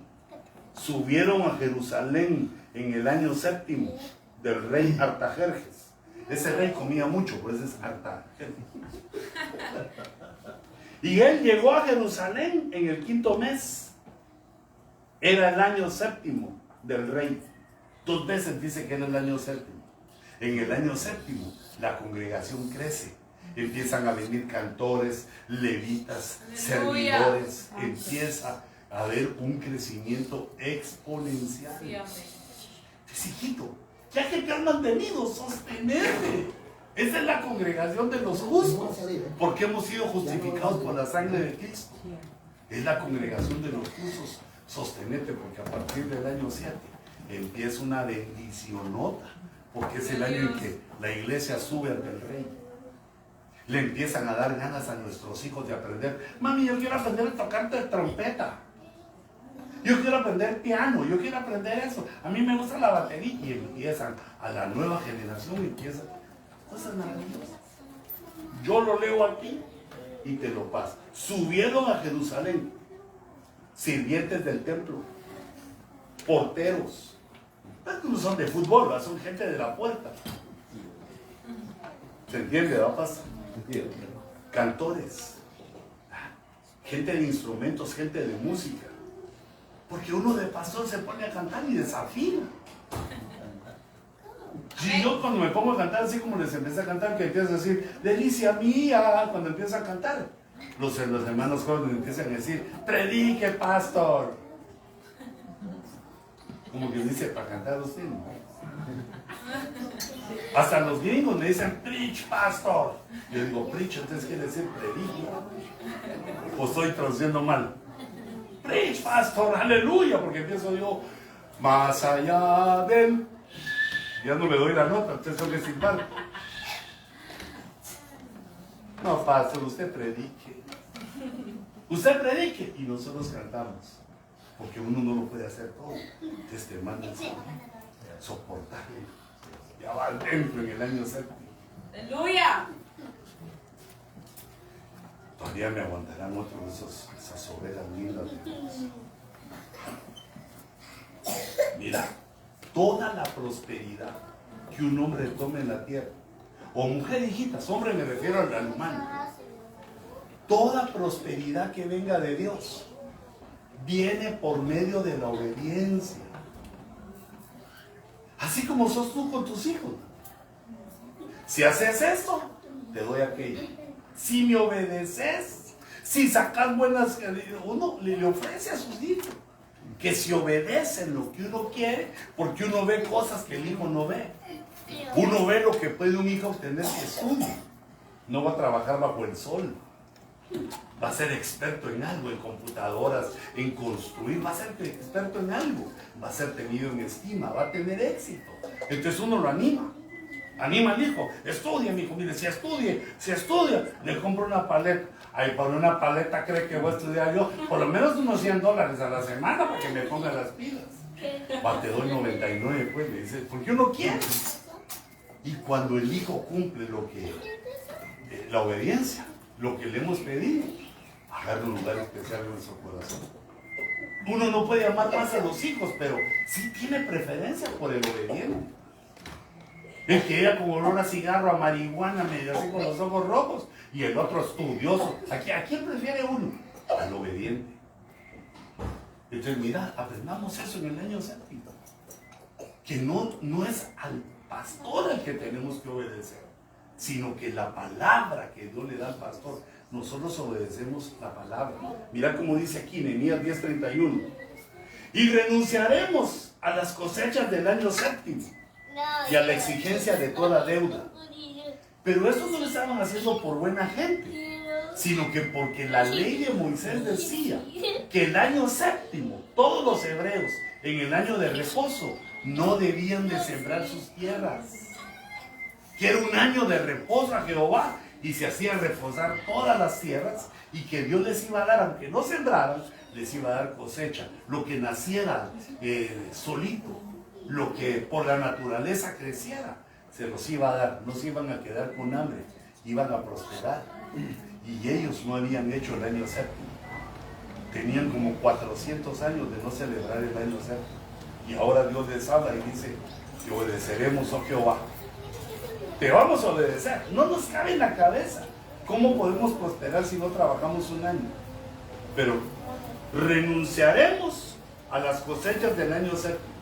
subieron a Jerusalén en el año 7 del rey Artajerjes. Ese rey comía mucho, por eso es Artajerjes. Y él llegó a Jerusalén en el 5º mes. Era el año 7 del rey. 2 veces dice que era el año 7. En el año 7 la congregación crece. Empiezan a venir cantores, levitas, servidores. Empieza a haber un crecimiento exponencial. Sí, hijito, ya que te han mantenido, sostenerte. Esa es la congregación de los justos, porque hemos sido justificados por la sangre de Cristo. Es la congregación de los justos. Sostenete, porque a partir del año 7 empieza una bendicionota, porque es el año en que la iglesia sube ante el rey. Le empiezan a dar ganas a nuestros hijos de aprender. Mami, yo quiero aprender a tocar trompeta. Yo quiero aprender piano, yo quiero aprender eso. A mí me gusta la batería. Y empiezan a la nueva generación, empiezan cosas maravillosas. Yo lo leo aquí y te lo paso. Subieron a Jerusalén sirvientes del templo, porteros, no son de fútbol, son gente de la puerta. ¿Se entiende? ¿Va a pasar? Cantores, gente de instrumentos, gente de música. Porque uno de pastor se pone a cantar y desafina. Y yo cuando me pongo a cantar así como les empiezo a cantar, que empiezo a decir, delicia mía, cuando empiezo a cantar. Los hermanos jóvenes empiezan a decir, predique, pastor. Como que dice, para cantar usted, ¿no? Hasta los gringos me dicen, preach, pastor. Yo digo, preach, entonces quiere decir predique. O estoy traduciendo mal. Preach, pastor, aleluya, porque empiezo yo, más allá del... Ya no le doy la nota, entonces tengo que silbar. No, pastor, usted predique. Usted predique y nosotros cantamos. Porque uno no lo puede hacer todo. Entonces te mandan soportar. Ya va dentro en el año 7. Aleluya. Todavía me aguantarán otros de esas ovejas lindas de Dios. Mira, toda la prosperidad que un hombre tome en la tierra, o mujer, hijitas, hombre me refiero al humano, toda prosperidad que venga de Dios viene por medio de la obediencia. Así como sos tú con tus hijos. Si haces esto, te doy aquello. Si me obedeces, si sacas buenas, uno le ofrece a sus hijos que si obedecen lo que uno quiere, porque uno ve cosas que el hijo no ve. Uno ve lo que puede un hijo obtener si estudia. No va a trabajar bajo el sol. Va a ser experto en algo, en computadoras, en construir, va a ser experto en algo, va a ser tenido en estima, va a tener éxito. Entonces uno lo anima al hijo, estudia, mi hijo, mire, si estudia, le compro una paleta. Ay, por una paleta cree que voy a estudiar yo, por lo menos unos $100 a la semana para que me ponga las pilas. Va, te doy 99, pues, le dice, porque uno quiere. Y cuando el hijo cumple lo que, la obediencia, lo que le hemos pedido, agarra un lugar especial en nuestro corazón. Uno no puede amar más a los hijos, pero sí tiene preferencia por el obediente. El que era con olor a cigarro, a marihuana, medio así con los ojos rojos, y el otro estudioso. ¿A quién prefiere uno? Al obediente. Entonces, mira, aprendamos eso en el año séptimo. Que no es al pastor al que tenemos que obedecer, sino que la palabra que Dios le da al pastor, nosotros obedecemos la palabra. Mira cómo dice aquí, Nehemías 10:31. Y renunciaremos a las cosechas del año séptimo y a la exigencia de toda deuda. Pero esto no lo estaban haciendo por buena gente, sino que porque la ley de Moisés decía que el año séptimo, todos los hebreos, en el año de reposo, no debían de sembrar sus tierras. Que era un año de reposo a Jehová, y se hacían reposar todas las tierras, y que Dios les iba a dar, aunque no sembraran, les iba a dar cosecha. Lo que naciera solito, lo que por la naturaleza creciera, se los iba a dar. No se iban a quedar con hambre, iban a prosperar. Y ellos no habían hecho el año séptimo. Tenían como 400 años de no celebrar el año séptimo. Y ahora Dios les habla y dice: te obedeceremos, oh Jehová. Te vamos a obedecer. No nos cabe en la cabeza cómo podemos prosperar si no trabajamos un año. Pero renunciaremos a las cosechas del año séptimo.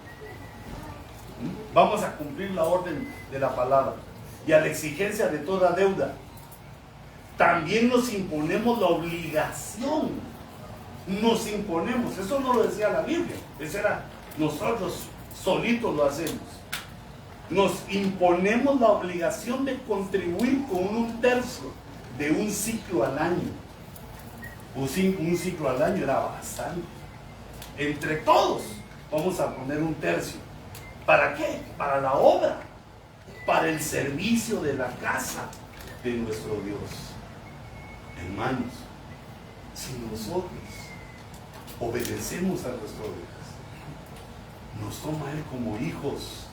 Vamos a cumplir la orden de la palabra y a la exigencia de toda deuda. También nos imponemos la obligación. Nos imponemos. Eso no lo decía la Biblia. Eso era nosotros solitos lo hacemos. Nos imponemos la obligación de contribuir con 1/3 de un ciclo al año. Un ciclo al año era bastante. Entre todos vamos a poner 1/3. ¿Para qué? Para la obra, para el servicio de la casa de nuestro Dios. Hermanos, si nosotros obedecemos a nuestro Dios, nos toma Él como hijos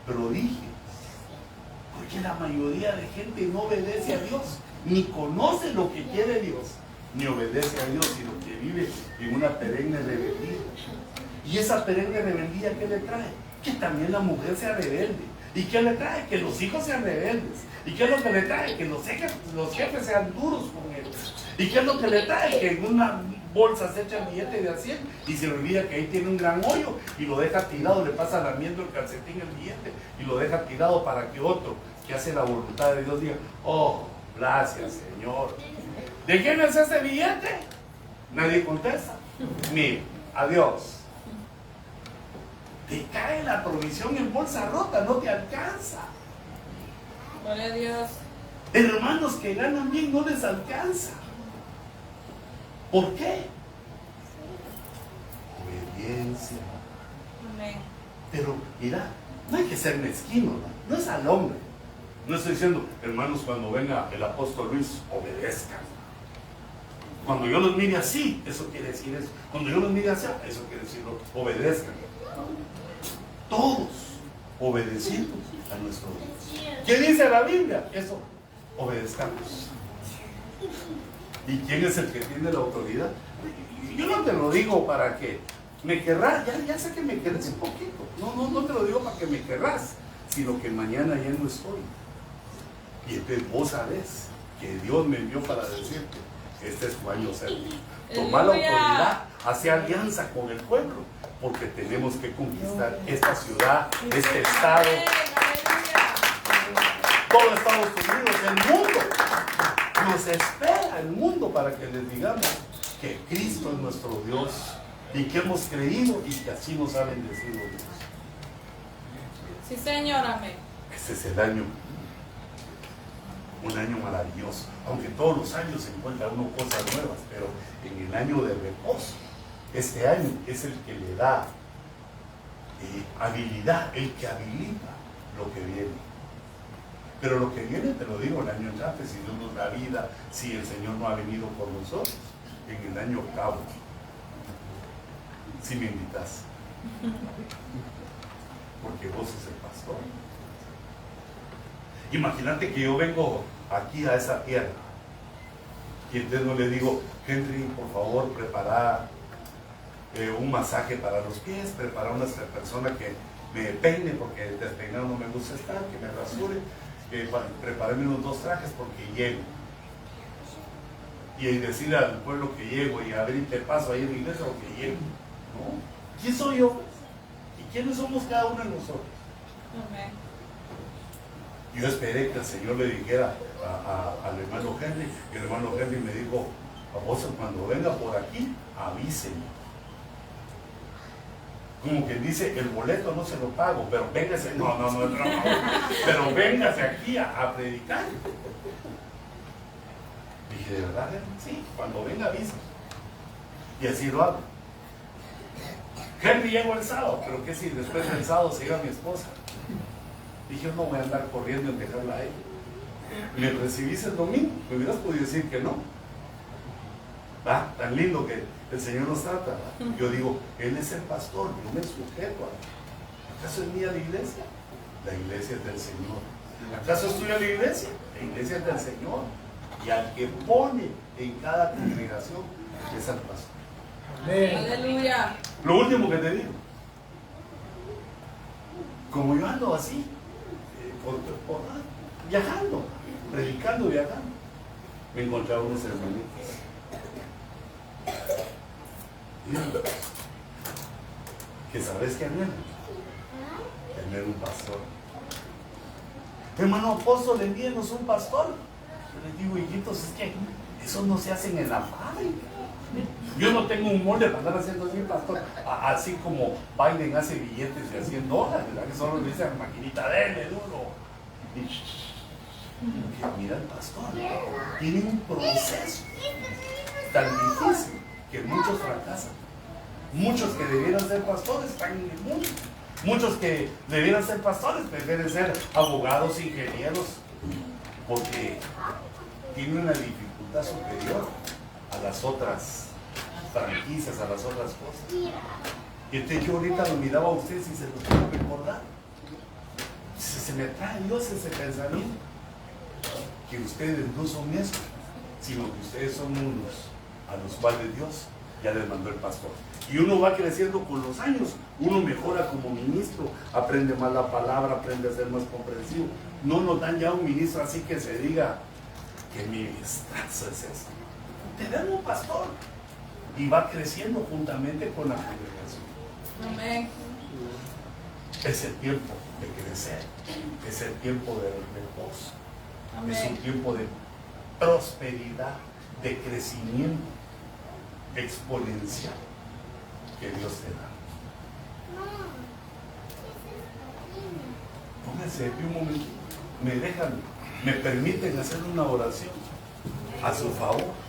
prodigios, porque la mayoría de gente no obedece a Dios, ni conoce lo que quiere Dios, ni obedece a Dios, sino que vive en una perenne rebeldía. Y esa perenne rebeldía, ¿qué le trae? Que también la mujer sea rebelde. ¿Y qué le trae? Que los hijos sean rebeldes. ¿Y qué es lo que le trae? Que los jefes sean duros con ellos. ¿Y qué es lo que le trae? Que en una bolsa se echa el billete de a 100 y se le olvida que ahí tiene un gran hoyo y lo deja tirado, le pasa lamiendo el calcetín el billete y lo deja tirado para que otro que hace la voluntad de Dios diga: oh, gracias Señor. ¿De quién es ese billete? Nadie contesta. Mira, adiós. Te cae la provisión en bolsa rota, no te alcanza. Gloria a Dios. Hermanos que ganan bien no les alcanza. ¿Por qué? Obediencia. Amén. Pero mira, no hay que ser mezquino, no es al hombre. No estoy diciendo: hermanos, cuando venga el apóstol Luis, obedezcan. Cuando yo los mire así, eso quiere decir eso. Cuando yo los mire así, eso quiere decir obedezcan. Todos obedeciendo a nuestro Dios. ¿Qué dice la Biblia? Eso, obedezcamos. ¿Y quién es el que tiene la autoridad? Yo no te lo digo para que me querrás, ya sé que me querés un poquito. No te lo digo para que me querrás, sino que mañana ya no estoy. Y entonces vos sabés que Dios me envió para decirte, este es tu año séptimo. Toma la autoridad, hace alianza con el pueblo, porque tenemos que conquistar esta ciudad, este estado, todo Estados Unidos, el mundo. Nos espera el mundo para que les digamos que Cristo es nuestro Dios y que hemos creído y que así nos ha bendecido Dios. Sí, Señor, amén. Este es el año, un año maravilloso, aunque todos los años se encuentra uno cosas nuevas, pero en el año de reposo, este año es el que le da habilidad, el que habilita lo que viene. Pero lo que viene, te lo digo, el año entrante, si Dios nos da vida, si el Señor no ha venido por nosotros, en el año octavo, si me invitas, porque vos sos el pastor. Imagínate que yo vengo aquí a esa tierra y entonces no le digo, Henry, por favor, prepara un masaje para los pies, prepara una persona que me peine, porque despeinado no me gusta estar, que me rasure, prepárame unos 2 trajes porque llego. Y decirle al pueblo que llego y abrirte paso ahí en la iglesia o que llego. ¿No? ¿Quién soy yo? ¿Y quiénes somos cada uno de nosotros? Amén. Yo esperé que el Señor le dijera al hermano Henry, y el hermano Henry me dijo, apóstol, cuando venga por aquí, avíseme. Como que dice, el boleto no se lo pago, pero véngase, no, pero véngase aquí a predicar. Dije, ¿de verdad? Sí, cuando venga avisa. Y así lo hago. Henry llegó el sábado, pero ¿qué si después del sábado se iba mi esposa? Dije, yo no voy a andar corriendo en dejarla a ella. ¿Me recibís el domingo? Me hubieras podido decir que no. ¿Va? Tan lindo que el Señor nos trata. ¿Va? Yo digo, Él es el pastor, yo me sujeto a Él. ¿Acaso es mía la iglesia? La iglesia es del Señor. ¿Acaso es tuya la iglesia? La iglesia es del Señor. Y al que pone en cada congregación es al pastor. Aleluya. Lo último que te digo, como yo ando así, viajando, predicando, viajando, me encontraba unos hermanitos. Que sabes que anhelan, tener un pastor. Hermano apóstol, envíenos un pastor. Yo les digo, hijitos, es que eso no se hace en la fábrica. Yo no tengo un molde para andar haciendo así, pastor, así como Biden hace billetes de $100, ¿verdad? Que solo le dicen maquinita, dele duro. Y mira el pastor, tiene un proceso tan difícil que muchos fracasan. Muchos que debieran ser pastores están en el mundo. Muchos que debieran ser pastores prefieren ser abogados, ingenieros, porque tienen una dificultad superior a las otras franquicias, a las otras cosas. Y entonces yo ahorita lo miraba a ustedes y se los quiero recordar. Se me trae Dios ese pensamiento, que ustedes no son eso, sino que ustedes son unos a los cuales Dios ya les mandó el pastor. Y uno va creciendo con los años, uno mejora como ministro, aprende más la palabra, aprende a ser más comprensivo. No nos dan ya un ministro así que se diga que ministrazo es eso. Te dan un pastor y va creciendo juntamente con la congregación. Amén. Es el tiempo de crecer, es el tiempo de reposo, es un tiempo de prosperidad, de crecimiento exponencial que Dios te da. Pónganse de pie un momento, me permiten hacer una oración a su favor.